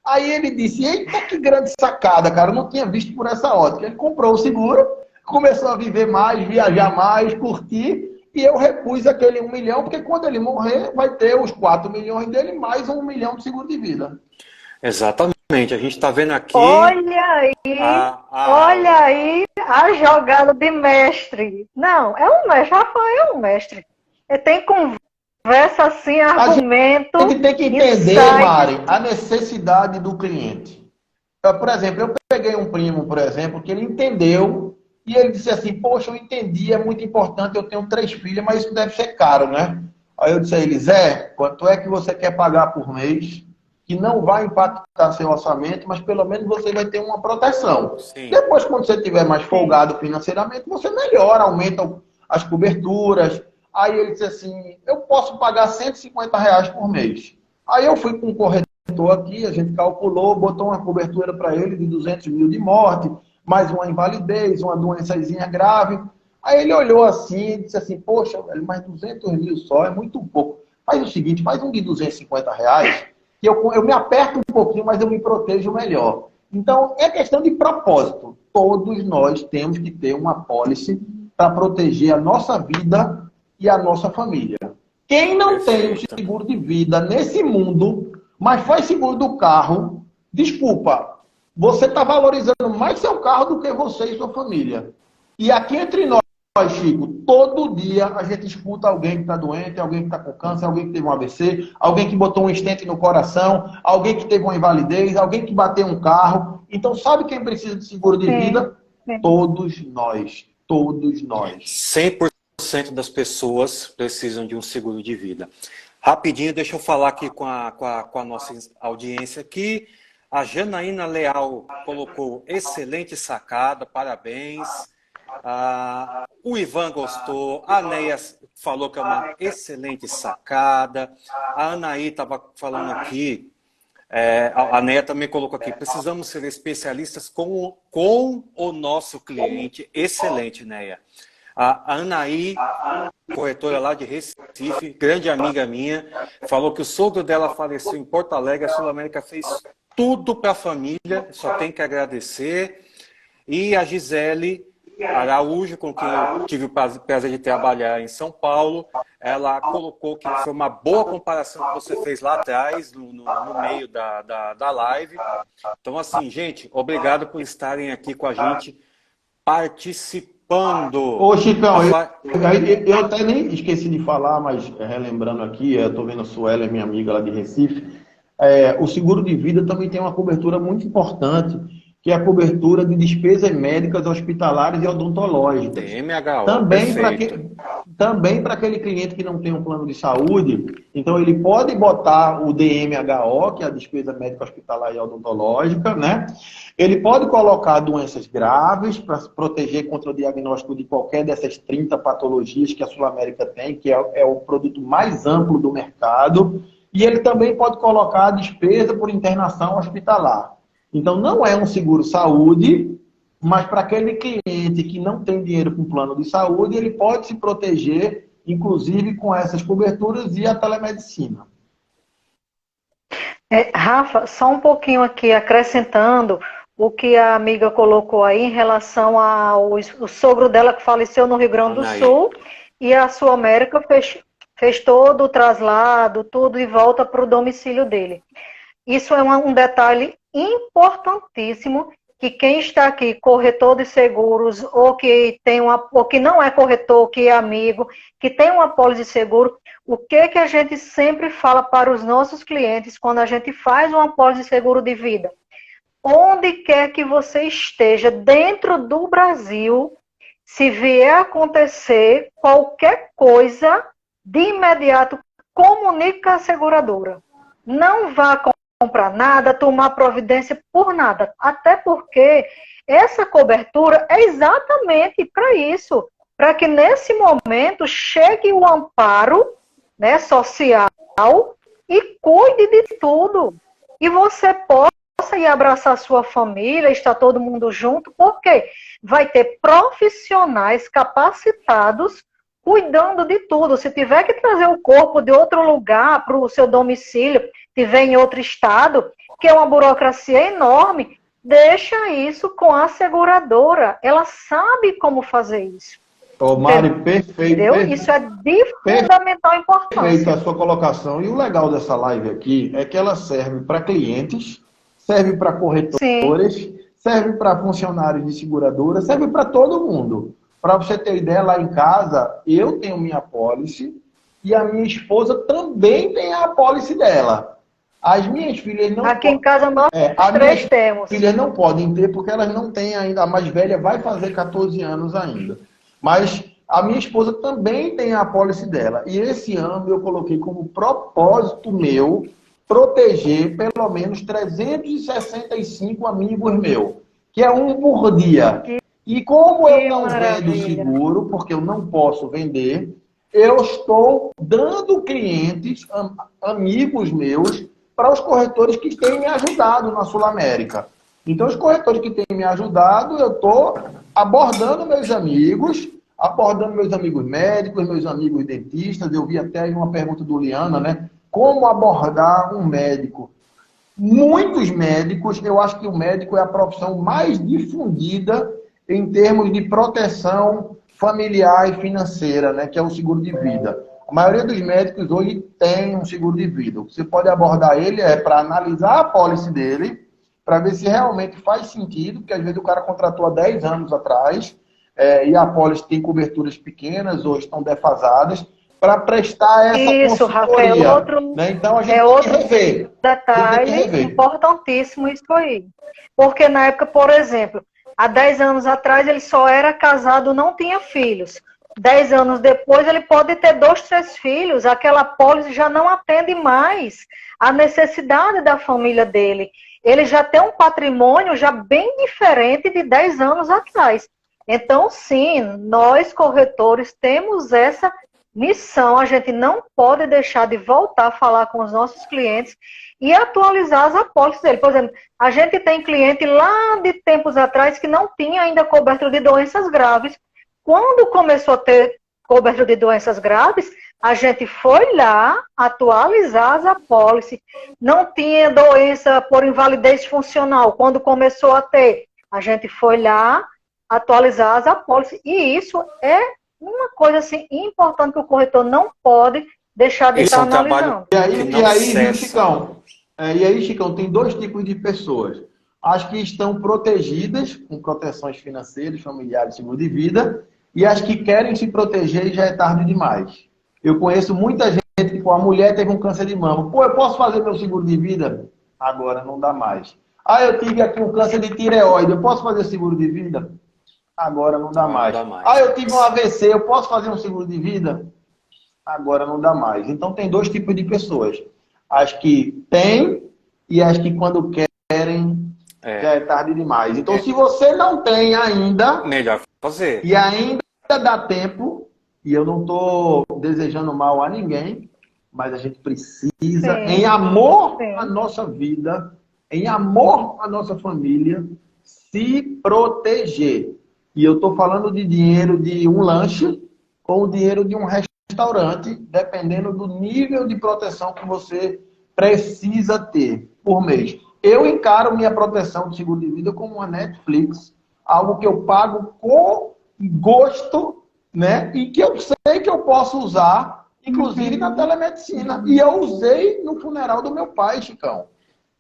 Aí ele disse, eita, que grande sacada, cara, eu não tinha visto por essa ótica. Ele comprou o seguro, começou a viver mais, viajar mais, curtir, e eu repus aquele 1 milhão, porque quando ele morrer, vai ter os 4 milhões dele, mais 1 milhão de seguro de vida. Exatamente, a gente está vendo aqui... Olha aí, olha aí a jogada de mestre. Não, é um mestre, Rafael é um mestre. Ele tem conversa assim, argumento... A gente tem que entender, Mari, a necessidade do cliente. Por exemplo, eu peguei um primo, por exemplo, que ele entendeu e ele disse assim, poxa, eu entendi, é muito importante, eu tenho 3 filhas, mas isso deve ser caro, né? Aí eu disse a ele, Zé, quanto é que você quer pagar por mês? Que não vai impactar seu orçamento, mas pelo menos você vai ter uma proteção. Sim. Depois, quando você estiver mais folgado financeiramente, você melhora, aumenta as coberturas. Aí ele disse assim, eu posso pagar 150 reais por mês. Aí eu fui com um corretor aqui, a gente calculou, botou uma cobertura para ele de 200 mil de morte, mais uma invalidez, uma doençazinha grave. Aí ele olhou assim e disse assim, poxa, velho, mas 200 mil só é muito pouco. Faz o seguinte, faz um de R$ 250, que eu me aperto um pouquinho, mas eu me protejo melhor. Então, é questão de propósito. Todos nós temos que ter uma apólice para proteger a nossa vida e a nossa família. Quem não tem um seguro de vida nesse mundo, mas faz seguro do carro, desculpa, você está valorizando mais seu carro do que você e sua família. E aqui entre nós, Chico, todo dia a gente escuta alguém que está doente, alguém que está com câncer, alguém que teve um AVC, alguém que botou um stent no coração, alguém que teve uma invalidez, alguém que bateu um carro. Então, sabe quem precisa de seguro de vida? Todos nós. Todos nós. 100% das pessoas precisam de um seguro de vida. Rapidinho, deixa eu falar aqui com a nossa audiência aqui. A Janaína Leal colocou excelente sacada, parabéns. O Ivan gostou, a Neia falou que é uma excelente sacada, a Anaí estava falando aqui, a Neia também colocou aqui, precisamos ser especialistas com o nosso cliente. Excelente, Neia. A Anaí, corretora lá de Recife, grande amiga minha, falou que o sogro dela faleceu em Porto Alegre, a Sul América fez tudo para a família, só tem que agradecer. E a Gisele Araújo, com quem eu tive o prazer de trabalhar em São Paulo, ela colocou que foi uma boa comparação que você fez lá atrás, no meio da live. Então, assim, gente, obrigado por estarem aqui com a gente, participando. Ô, Chicão, eu até nem esqueci de falar, mas relembrando aqui, eu estou vendo a Suela, minha amiga lá de Recife, o seguro de vida também tem uma cobertura muito importante, que é a cobertura de despesas médicas, hospitalares e odontológicas. DMHO, também para aquele cliente que não tem um plano de saúde, então ele pode botar o DMHO, que é a despesa médica, hospitalar e odontológica, né? Ele pode colocar doenças graves para proteger contra o diagnóstico de qualquer dessas 30 patologias que a Sul América tem, que é o produto mais amplo do mercado, e ele também pode colocar a despesa por internação hospitalar. Então, não é um seguro-saúde, mas para aquele cliente que não tem dinheiro com plano de saúde, ele pode se proteger, inclusive com essas coberturas e a telemedicina. Rafa, só um pouquinho aqui, acrescentando o que a amiga colocou aí em relação ao o sogro dela que faleceu no Rio Grande do Sul, e a Sul América fez todo o traslado, tudo, e volta para o domicílio dele. Isso é um detalhe importantíssimo, que quem está aqui, corretor de seguros, ou que não é corretor, que é amigo, que tem uma apólice de seguro, o que a gente sempre fala para os nossos clientes quando a gente faz uma apólice de seguro de vida? Onde quer que você esteja dentro do Brasil, se vier acontecer qualquer coisa, de imediato comunica a seguradora. Não vá comprar nada, tomar providência por nada. Até porque essa cobertura é exatamente para isso. Para que nesse momento chegue o amparo, né, social e cuide de tudo. E você possa ir abraçar sua família, está todo mundo junto, porque vai ter profissionais capacitados cuidando de tudo. Se tiver que trazer o corpo de outro lugar para o seu domicílio, tiver em outro estado, que é uma burocracia enorme, deixa isso com a seguradora. Ela sabe como fazer isso. Ô, Mari, perfeito. Isso é de fundamental importância. Perfeito a sua colocação. E o legal dessa live aqui é que ela serve para clientes, serve para corretores, serve para funcionários de seguradora, serve para todo mundo. Para você ter ideia, lá em casa, eu tenho minha apólice e a minha esposa também tem a apólice dela. As minhas filhas não... Aqui em casa nós três temos. As filhas não podem ter porque elas não têm ainda. A mais velha vai fazer 14 anos ainda. Mas a minha esposa também tem a apólice dela. E esse ano eu coloquei como propósito meu proteger pelo menos 365 amigos meus, que é um por dia. E como eu não vendo seguro, porque eu não posso vender, eu estou dando clientes, amigos meus, para os corretores que têm me ajudado na Sul América. Então, os corretores que têm me ajudado, eu estou abordando meus amigos, abordando meus amigos médicos, meus amigos dentistas. Eu vi até aí uma pergunta do Liana, né? Como abordar um médico? Muitos médicos, eu acho que o médico é a profissão mais difundida em termos de proteção familiar e financeira, né? Que é o seguro de vida. A maioria dos médicos hoje tem um seguro de vida. Você pode abordar ele para analisar a pólice dele, para ver se realmente faz sentido, porque às vezes o cara contratou há 10 anos atrás, e a pólice tem coberturas pequenas ou estão defasadas, para prestar essa Isso, consultoria. Rafael, outro, Né? Então a gente é tem outro que rever. detalhe importantíssimo isso aí. Porque na época, por exemplo, há 10 anos atrás ele só era casado, não tinha filhos. 10 anos depois ele pode ter 2, 3 filhos, aquela pólice já não atende mais à necessidade da família dele. Ele já tem um patrimônio já bem diferente de 10 anos atrás. Então, sim, nós corretores temos essa missão. A gente não pode deixar de voltar a falar com os nossos clientes e atualizar as apólices dele. Por exemplo, a gente tem cliente lá de tempos atrás que não tinha ainda cobertura de doenças graves. Quando começou a ter cobertura de doenças graves, a gente foi lá atualizar as apólices. Não tinha doença por invalidez funcional. Quando começou a ter, a gente foi lá atualizar as apólices. E isso é uma coisa assim, importante que o corretor não pode deixar de estar analisando. E aí, viu, Chicão? E aí, Chicão, tem 2 tipos de pessoas. As que estão protegidas, com proteções financeiras, familiares, seguro de vida, e as que querem se proteger e já é tarde demais. Eu conheço muita gente que, a mulher teve um câncer de mama. Pô, eu posso fazer meu seguro de vida? Agora não dá mais. Ah, eu tive aqui um câncer de tireoide, eu posso fazer seguro de vida? Agora não dá mais. Ah, eu tive um AVC, eu posso fazer um seguro de vida? Agora não dá mais. Então tem 2 tipos de pessoas. As que têm e as que quando querem já é tarde demais. Então se você não tem ainda... Melhor fazer. E ainda dá tempo, e eu não estou desejando mal a ninguém, mas a gente precisa, em amor à nossa vida, em amor à nossa família, se proteger. E eu estou falando de dinheiro de um lanche ou dinheiro de um restaurante, dependendo do nível de proteção que você precisa ter por mês. Eu encaro minha proteção de seguro de vida como uma Netflix, algo que eu pago com gosto, né? E que eu sei que eu posso usar, inclusive na telemedicina. E eu usei no funeral do meu pai, Chicão.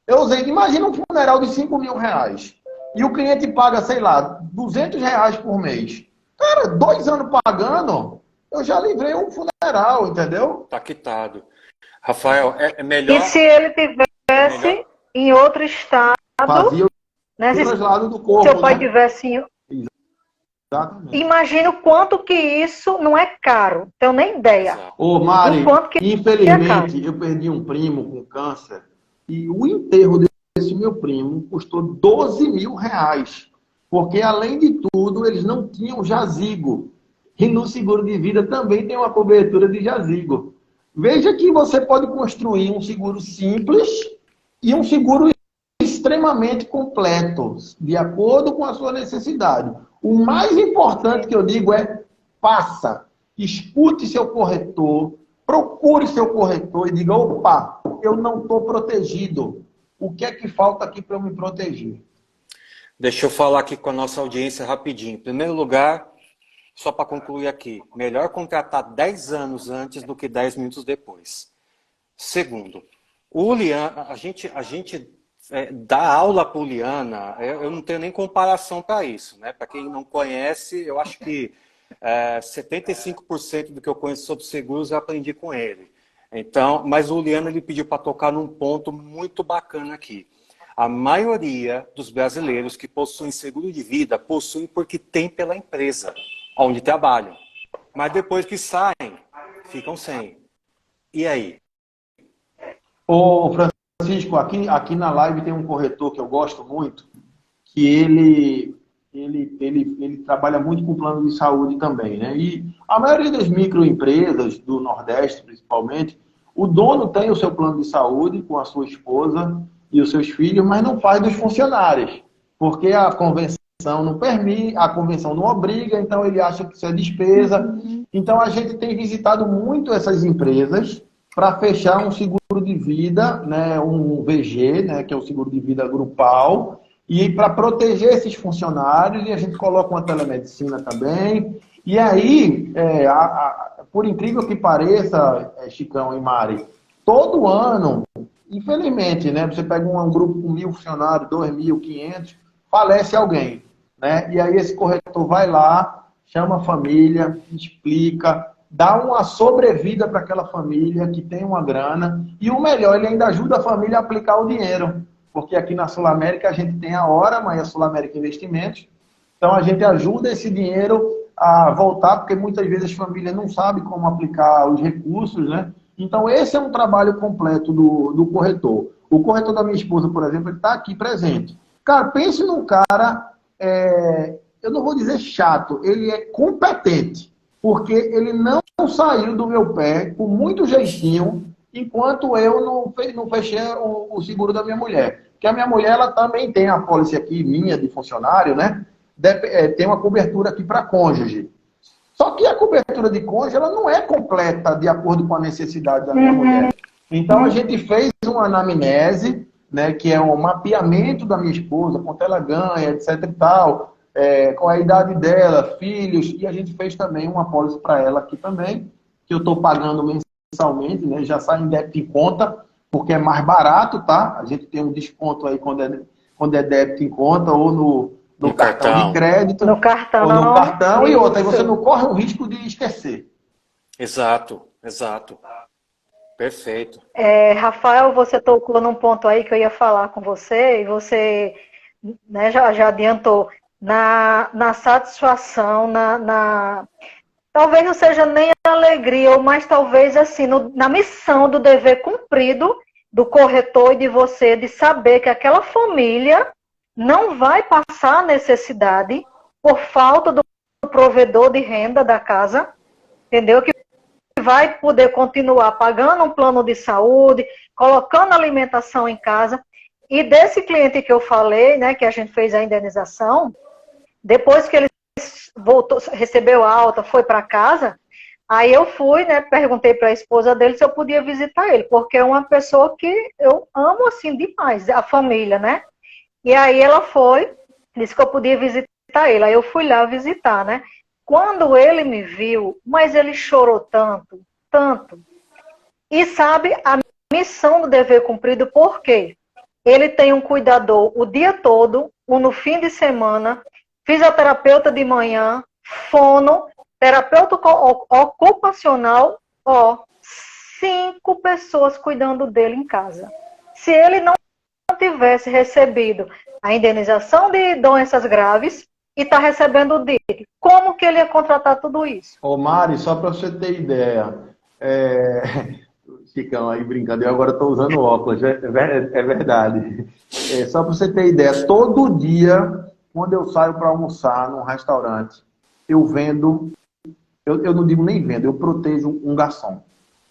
Eu usei, imagina um funeral de 5 mil reais. E o cliente paga, sei lá, 200 reais por mês. Cara, 2 anos pagando, eu já livrei um funeral, entendeu? Tá quitado. Rafael, é melhor... E se ele tivesse em outro estado... Fazia né, o traslado do corpo, se seu pai né? tivesse em... Exatamente. Imagina o quanto que isso não é caro. Tenho nem ideia. Ô, Mari, que infelizmente, eu perdi um primo com câncer e o enterro desse meu primo custou 12 mil reais. Porque, além de tudo, eles não tinham jazigo. E no seguro de vida também tem uma cobertura de jazigo. Veja que você pode construir um seguro simples e um seguro extremamente completo, de acordo com a sua necessidade. O mais importante que eu digo é faça, escute seu corretor, procure seu corretor e diga, opa, eu não estou protegido. O que é que falta aqui para eu me proteger? Deixa eu falar aqui com a nossa audiência rapidinho. Em primeiro lugar, só para concluir aqui, melhor contratar 10 anos antes do que 10 minutos depois. Segundo, o Liana, a gente dá aula para o Liana, eu não tenho nem comparação para isso, né? Para quem não conhece, eu acho que 75% do que eu conheço sobre seguros eu aprendi com ele. Então, mas o Liana ele pediu para tocar num ponto muito bacana aqui. A maioria dos brasileiros que possuem seguro de vida possuem porque tem pela empresa onde trabalham. Mas depois que saem, ficam sem. E aí? Ô, Francisco, aqui na live tem um corretor que eu gosto muito, que ele trabalha muito com plano de saúde também, né? E a maioria das microempresas do Nordeste, principalmente, o dono tem o seu plano de saúde com a sua esposa e os seus filhos, mas não faz dos funcionários, porque a convenção não permite, a convenção não obriga, então ele acha que isso é despesa. Então a gente tem visitado muito essas empresas para fechar um seguro de vida, né, um VG, né, que é o seguro de vida grupal, e para proteger esses funcionários, e a gente coloca uma telemedicina também. E aí, por incrível que pareça, Chicão e Mari, todo ano, infelizmente, né, você pega um grupo com 1.000 funcionários, 2.500, falece alguém, né? E aí esse corretor vai lá, chama a família, explica, dá uma sobrevida para aquela família que tem uma grana, e o melhor, ele ainda ajuda a família a aplicar o dinheiro, porque aqui na Sul América a gente tem a Hora, mas a Sul América Investimentos, então a gente ajuda esse dinheiro a voltar, porque muitas vezes as famílias não sabem como aplicar os recursos, né? Então esse é um trabalho completo do corretor. O corretor da minha esposa, por exemplo, ele está aqui presente. Cara, pense num cara, eu não vou dizer chato, ele é competente, porque ele não saiu do meu pé com muito jeitinho, enquanto eu não fechei o seguro da minha mulher. Porque a minha mulher, ela também tem a pólice aqui, minha, de funcionário, né? Tem uma cobertura aqui para cônjuge. Só que a cobertura de cônjuge, ela não é completa de acordo com a necessidade da minha mulher. Então, a gente fez uma anamnese, né, que é um mapeamento da minha esposa, quanto ela ganha, etc e tal, com a idade dela, filhos, e a gente fez também uma pólice para ela aqui também, que eu estou pagando mensalmente, né, já sai em débito em conta, porque é mais barato, tá? A gente tem um desconto aí quando é débito em conta ou no cartão de crédito, no cartão, ou no cartão, e outra, aí isso. você não corre o risco de esquecer. Exato, exato. Perfeito. Rafael, você tocou num ponto aí que eu ia falar com você, e você, né, já adiantou, na satisfação, talvez não seja nem alegria, mas talvez assim, na missão do dever cumprido do corretor e de você, de saber que aquela família não vai passar necessidade por falta do provedor de renda da casa, entendeu? Que vai poder continuar pagando um plano de saúde, colocando alimentação em casa. E desse cliente que eu falei, né, que a gente fez a indenização, depois que ele voltou, recebeu alta, foi para casa, aí eu fui, né, perguntei para a esposa dele se eu podia visitar ele, porque é uma pessoa que eu amo assim demais, a família, né? E aí ela foi, disse que eu podia visitar ele. Aí eu fui lá visitar, né? Quando ele me viu, mas ele chorou tanto, tanto. E sabe, a missão do dever cumprido, por quê? Ele tem um cuidador o dia todo, um no fim de semana, fisioterapeuta de manhã, fono, terapeuta ocupacional, 5 pessoas cuidando dele em casa. Se ele não tivesse recebido a indenização de doenças graves e está recebendo o DIC, como que ele ia contratar tudo isso? Ô Mari, só para você ter ideia, Chicão aí brincando, eu agora estou usando óculos, é verdade. Só para você ter ideia, todo dia, quando eu saio para almoçar num restaurante, eu vendo, eu não digo nem vendo, eu protejo um garçom.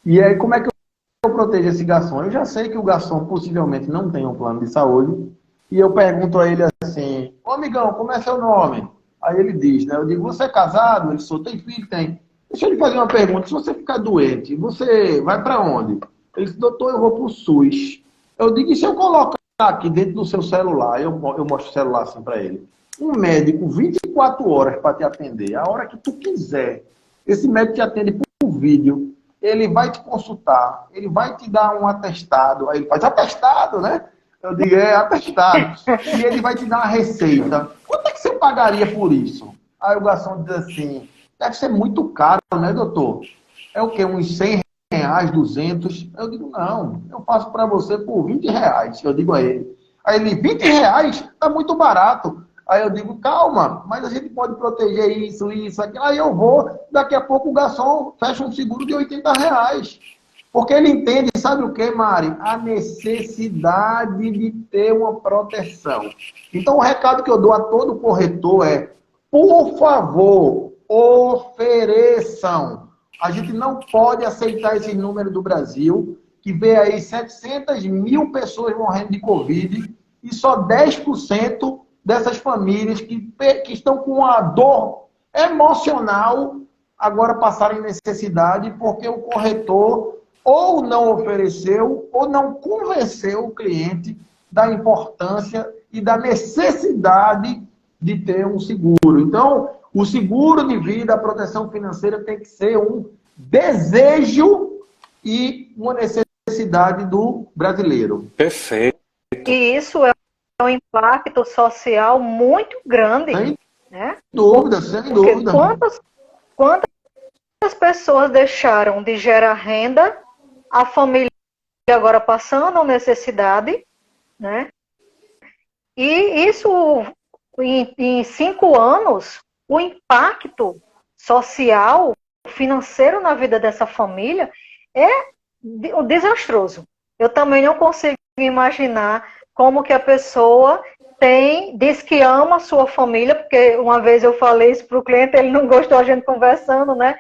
E aí, como é que eu protejo esse garçom? Eu já sei que o garçom possivelmente não tem um plano de saúde, e eu pergunto a ele assim, ô amigão, como é seu nome? Aí ele diz, né? Eu digo, você é casado? Ele só tem filho? Tem. Deixa eu lhe fazer uma pergunta, se você ficar doente, você vai para onde? Ele disse, doutor, eu vou para o SUS. Eu digo, e se eu colocar aqui dentro do seu celular, eu mostro o celular assim para ele, um médico 24 horas para te atender, a hora que tu quiser, esse médico te atende por vídeo, ele vai te consultar, ele vai te dar um atestado, aí ele faz atestado, né? Eu digo, atestado. E ele vai te dar uma receita. Quanto é que você pagaria por isso? Aí o garçom diz assim, deve ser muito caro, né, doutor? É o quê? Uns 100 reais, 200? Eu digo, não, eu faço para você por 20 reais. Eu digo a ele. Aí ele, 20 reais? Tá muito barato. Aí eu digo, calma, mas a gente pode proteger isso, aquilo. Aí eu vou, daqui a pouco o garçom fecha um seguro de 80 reais. Porque ele entende, sabe o que, Mari? A necessidade de ter uma proteção. Então o recado que eu dou a todo corretor é, por favor, ofereçam. A gente não pode aceitar esse número do Brasil, que vê aí 700 mil pessoas morrendo de Covid e só 10% dessas famílias que estão com a dor emocional agora passarem necessidade porque o corretor ou não ofereceu ou não convenceu o cliente da importância e da necessidade de ter um seguro. Então, o seguro de vida, a proteção financeira tem que ser um desejo e uma necessidade do brasileiro. Perfeito. E isso é um impacto social muito grande. Sem Né? dúvida, sem Porque dúvida. quantas pessoas deixaram de gerar renda, a família agora passando necessidade, né? E isso, em 5 anos, o impacto social, financeiro na vida dessa família é desastroso. Eu também não consigo imaginar como que a pessoa diz que ama a sua família, porque uma vez eu falei isso para o cliente, ele não gostou, a gente conversando, né?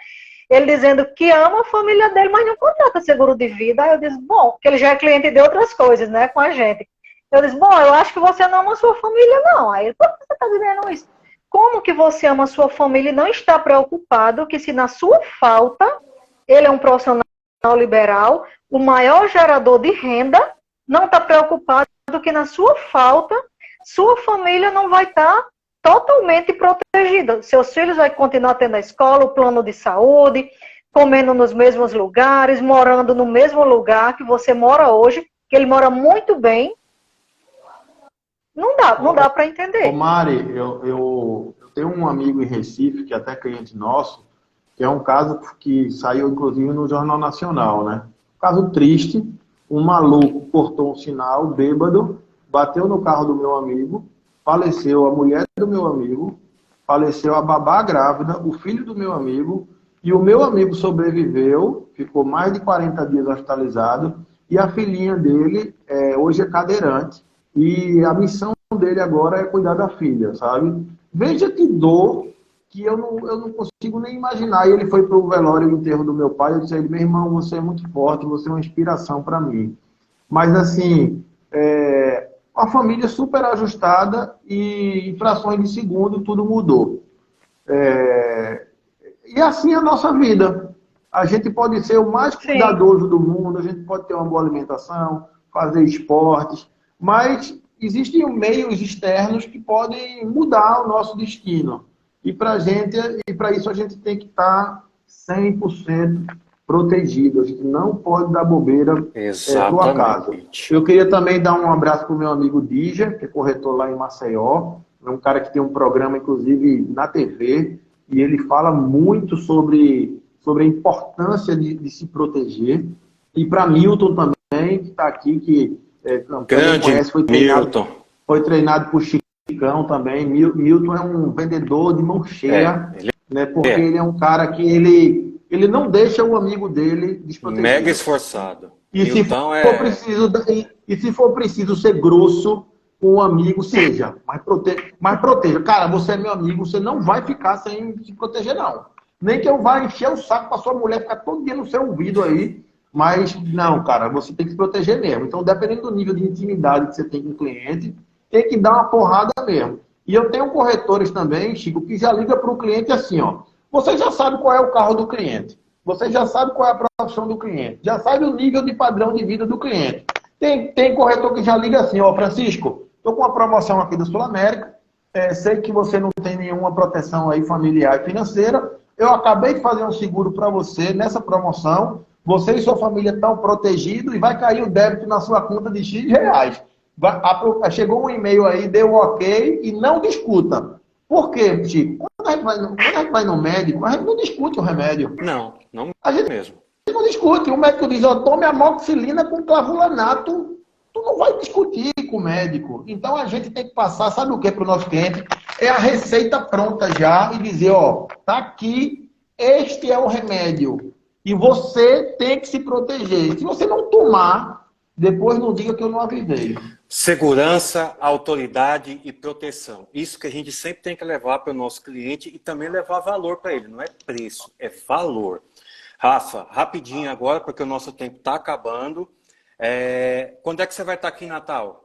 Ele dizendo que ama a família dele, mas não contrata seguro de vida. Aí eu disse, bom, que ele já é cliente de outras coisas, né, com a gente. Eu disse, bom, eu acho que você não ama a sua família, não. Aí ele, por que você está dizendo isso? Como que você ama a sua família e não está preocupado que se na sua falta, ele é um profissional liberal, o maior gerador de renda, não está preocupado que na sua falta, sua família não vai estar totalmente protegida. Seus filhos vão continuar tendo a escola, o plano de saúde, comendo nos mesmos lugares, morando no mesmo lugar que você mora hoje, que ele mora muito bem. Não dá para entender. Ô Mari, eu tenho um amigo em Recife, que é até cliente nosso, que é um caso que saiu inclusive no Jornal Nacional, né? Caso triste, um maluco cortou um sinal, bêbado, bateu no carro do meu amigo, faleceu a mulher do meu amigo, faleceu a babá grávida, o filho do meu amigo, e o meu amigo sobreviveu, ficou mais de 40 dias hospitalizado, e a filhinha dele hoje é cadeirante, e a missão dele agora é cuidar da filha, sabe? Veja que dor que eu não consigo nem imaginar. E ele foi para o velório e o enterro do meu pai, eu disse a ele, meu irmão, você é muito forte, você é uma inspiração para mim. Mas assim, a família super ajustada e em frações de segundo tudo mudou. E assim é a nossa vida. A gente pode ser o mais cuidadoso do mundo, a gente pode ter uma boa alimentação, fazer esportes, mas existem meios externos que podem mudar o nosso destino. E para isso a gente tem que estar 100% protegido. A gente não pode dar bobeira para o acaso. Eu queria também dar um abraço para o meu amigo Dija, que é corretor lá em Maceió. É um cara que tem um programa, inclusive, na TV, e ele fala muito sobre a importância de se proteger. E para Milton também, que está aqui, que grande conhece, foi treinado por Chicão também. Milton é um vendedor de mão cheia, né? Porque ele é um cara que ele não deixa o amigo dele desprotegido. Mega esforçado. E se for preciso ser grosso com o amigo, seja. Mas proteja. Cara, você é meu amigo, você não vai ficar sem se proteger, não. Nem que eu vá encher o saco para sua mulher ficar todo dia no seu ouvido aí. Mas, não, cara, você tem que se proteger mesmo. Então, dependendo do nível de intimidade que você tem com o cliente, tem que dar uma porrada mesmo. E eu tenho corretores também, Chico, que já liga para o cliente assim, ó. Você já sabe qual é o carro do cliente. Você já sabe qual é a profissão do cliente. Já sabe o nível de padrão de vida do cliente. Tem corretor que já liga assim, ó, Francisco, estou com uma promoção aqui da Sul América, sei que você não tem nenhuma proteção aí familiar e financeira, eu acabei de fazer um seguro para você nessa promoção, você e sua família estão protegidos e vai cair o débito na sua conta de X reais. Chegou um e-mail aí, deu ok e não discuta. Por quê, Chico? Quando a gente vai no médico, a gente não discute o remédio. Não a gente mesmo. Não discute. O médico diz, ó, tome amoxicilina com clavulanato. Tu não vai discutir com o médico. Então a gente tem que passar, sabe o que para o nosso cliente? É a receita pronta já e dizer, ó, tá aqui, este é o remédio. E você tem que se proteger. Se você não tomar, depois não diga que eu não avisei. Segurança, autoridade e proteção. Isso que a gente sempre tem que levar para o nosso cliente e também levar valor para ele. Não é preço, é valor. Rafa, rapidinho agora, porque o nosso tempo está acabando. Quando é que você vai estar aqui em Natal?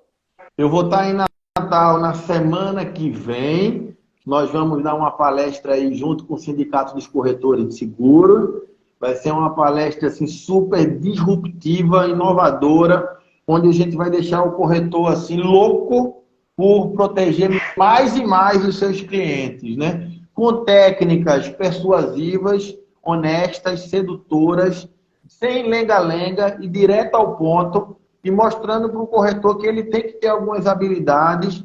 Eu vou estar em Natal Natal, na semana que vem, nós vamos dar uma palestra aí junto com o Sindicato dos Corretores de Seguro. Vai ser uma palestra assim, super disruptiva, inovadora, onde a gente vai deixar o corretor assim louco por proteger mais e mais os seus clientes, né? Com técnicas persuasivas, honestas, sedutoras, sem lenga-lenga e direto ao ponto, e mostrando para o corretor que ele tem que ter algumas habilidades,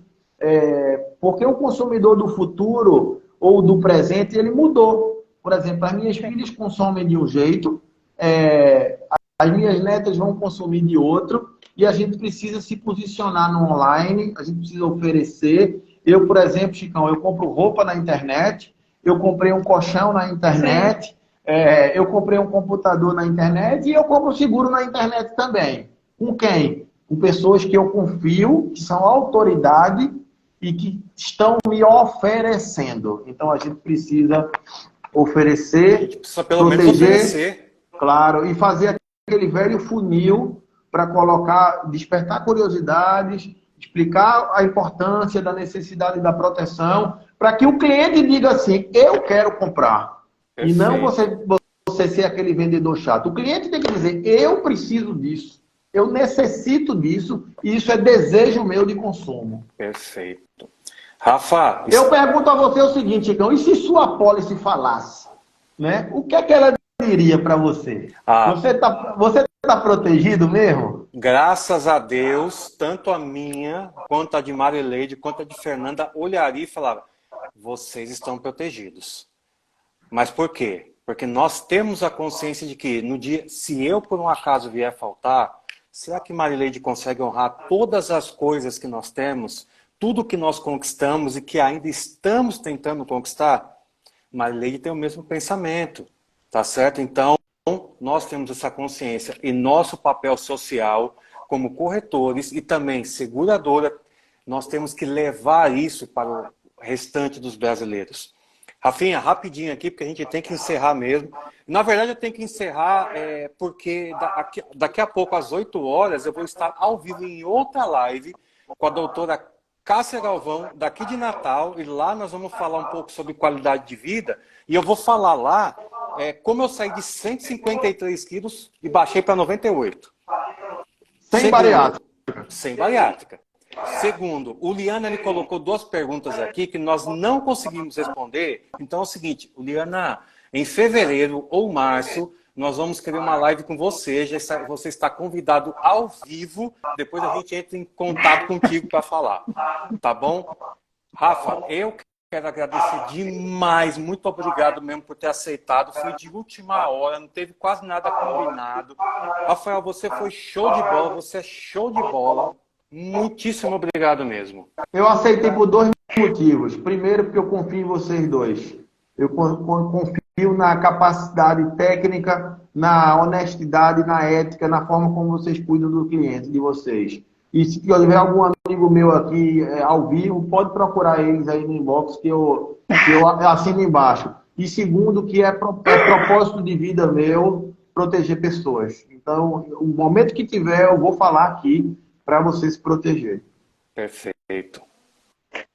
porque o consumidor do futuro ou do presente, ele mudou. Por exemplo, as minhas filhas consomem de um jeito, as minhas netas vão consumir de outro, e a gente precisa se posicionar no online, a gente precisa oferecer. Eu, por exemplo, Chicão, eu compro roupa na internet, eu comprei um colchão na internet, eu comprei um computador na internet e eu compro seguro na internet também. Com quem? Com pessoas que eu confio, que são autoridade e que estão me oferecendo. Então, a gente precisa oferecer, A gente precisa pelo menos oferecer. Claro, e fazer aquele velho funil para colocar, despertar curiosidades, explicar a importância da necessidade da proteção, para que o cliente diga assim, eu quero comprar. Perfeito. E não você ser aquele vendedor chato. O cliente tem que dizer, eu preciso disso, eu necessito disso, e isso é desejo meu de consumo. Perfeito. Rafa... Eu pergunto a você o seguinte, Chicão, e se sua pólice falasse? Né? O que é que ela diria para você? Você tá protegido mesmo? Graças a Deus, tanto a minha, quanto a de Marileide, quanto a de Fernanda, olharia e falava, vocês estão protegidos. Mas por quê? Porque nós temos a consciência de que no dia, se eu por um acaso vier faltar, será que Marileide consegue honrar todas as coisas que nós temos, tudo que nós conquistamos e que ainda estamos tentando conquistar? Marileide tem o mesmo pensamento, tá certo? Então, nós temos essa consciência e nosso papel social como corretores e também seguradora, nós temos que levar isso para o restante dos brasileiros. Rafinha, rapidinho aqui, porque a gente tem que encerrar mesmo. Na verdade, eu tenho que encerrar porque daqui a pouco, às 8 horas, eu vou estar ao vivo em outra live com a doutora Cássia Galvão, daqui de Natal, e lá nós vamos falar um pouco sobre qualidade de vida, e eu vou falar lá como eu saí de 153 quilos e baixei para 98. Sem bariátrica. Sem bariátrica. Segundo, o Liana ele colocou 2 perguntas aqui que nós não conseguimos responder. Então é o seguinte, Liana, em fevereiro ou março, nós vamos querer uma live com você. Você está convidado ao vivo. Depois a gente entra em contato contigo para falar. Tá bom? Rafa, eu quero agradecer demais. Muito obrigado mesmo por ter aceitado. Foi de última hora, não teve quase nada combinado. Rafael, você foi show de bola. Você é show de bola. Muitíssimo obrigado mesmo. Eu aceitei por 2 motivos. Primeiro, porque eu confio em vocês dois. Eu confio na capacidade técnica, na honestidade, na ética, na forma como vocês cuidam do cliente, de vocês. E se tiver algum amigo meu aqui ao vivo, pode procurar eles aí no inbox que eu assino embaixo. E segundo, que é propósito de vida meu proteger pessoas. Então, o momento que tiver, eu vou falar aqui para você se proteger. Perfeito.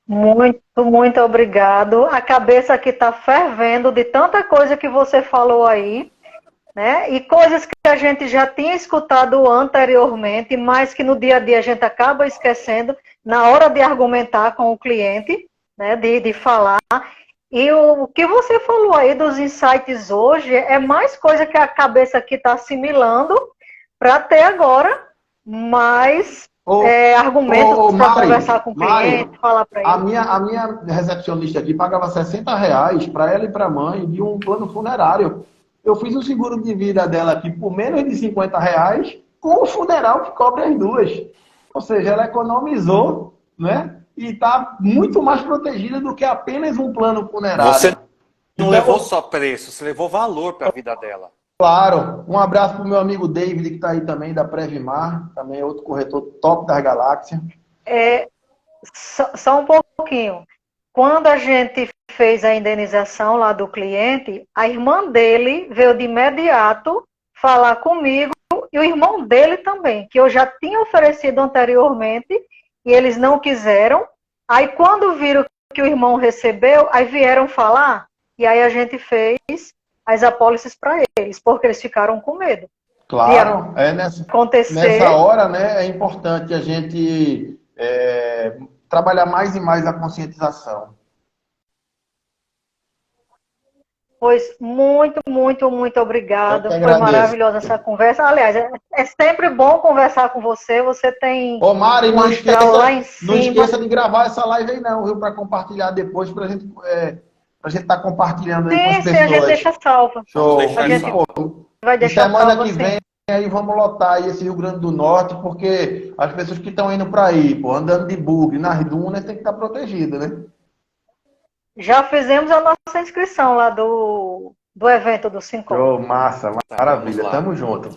Muito, muito obrigado. A cabeça aqui está fervendo de tanta coisa que você falou aí, né? E coisas que a gente já tinha escutado anteriormente, mas que no dia a dia a gente acaba esquecendo na hora de argumentar com o cliente, né? De falar. E o que você falou aí dos insights hoje é mais coisa que a cabeça aqui está assimilando para ter agora mais argumentos para conversar com o cliente, falar para ele. A minha recepcionista aqui pagava R$60 para ela e para a mãe de um plano funerário. Eu fiz o seguro de vida dela aqui por menos de R$50 com o funeral que cobre as duas. Ou seja, ela economizou, né? E está muito mais protegida do que apenas um plano funerário. Você não levou só preço, você levou valor para a vida dela. Claro. Um abraço para o meu amigo David, que está aí também, da Previmar. Também é outro corretor top das galáxias. Só um pouquinho. Quando a gente fez a indenização lá do cliente, a irmã dele veio de imediato falar comigo e o irmão dele também, que eu já tinha oferecido anteriormente e eles não quiseram, Aí quando viram que o irmão recebeu, aí vieram falar, e aí a gente fez as apólices para eles, porque eles ficaram com medo. Claro, Acontecer. nessa hora, né, é importante a gente trabalhar mais e mais a conscientização. Pois muito, muito, muito obrigado. Foi agradeço. maravilhosa essa conversa. Aliás, é sempre bom conversar com você. Você tem Ô, Mari, um astral lá em cima. não esqueça de gravar essa live aí não, viu? Para compartilhar depois, para a gente estar compartilhando aí com as pessoas. Sim, a gente deixa salva. Show. A gente vai E deixar semana salva que sim. vem aí vamos lotar aí esse Rio Grande do Norte, porque as pessoas que estão indo para aí, pô, andando de bugre nas dunas, tem que estar protegido, né? Já fizemos a nossa inscrição lá do evento do 5. Show, massa, maravilha. Tamo junto.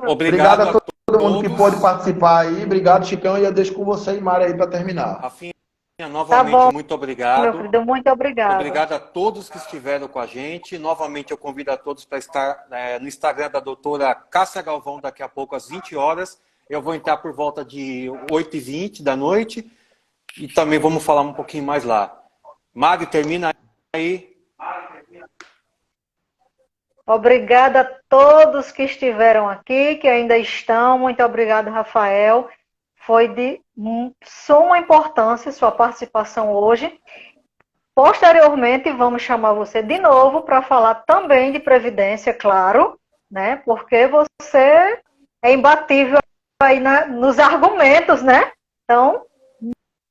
Obrigado a todo mundo que pôde participar aí. Obrigado, Chicão. E eu deixo com você e Mari aí para terminar. Rafinha, novamente, muito obrigado. Meu querido, muito obrigado. Obrigado a todos que estiveram com a gente. Novamente, eu convido a todos para estar no Instagram da doutora Cássia Galvão daqui a pouco, às 20 horas. Eu vou entrar por volta de 8h20 da noite. E também vamos falar um pouquinho mais lá. Mari, termina aí. Obrigada a todos que estiveram aqui, que ainda estão. Muito obrigado, Rafael. Foi de suma importância sua participação hoje. Posteriormente, vamos chamar você de novo para falar também de previdência, claro, né? Porque você é imbatível aí nos argumentos, né? Então,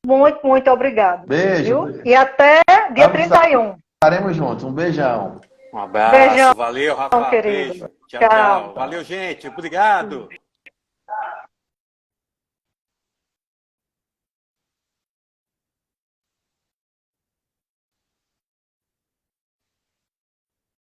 muito, muito obrigado. Beijo. Viu? E até dia 31. Estaremos juntos. Um beijão. Um abraço. Beijão, valeu, Rafa. querido. Beijo. Tchau, tchau. Valeu, gente. Obrigado.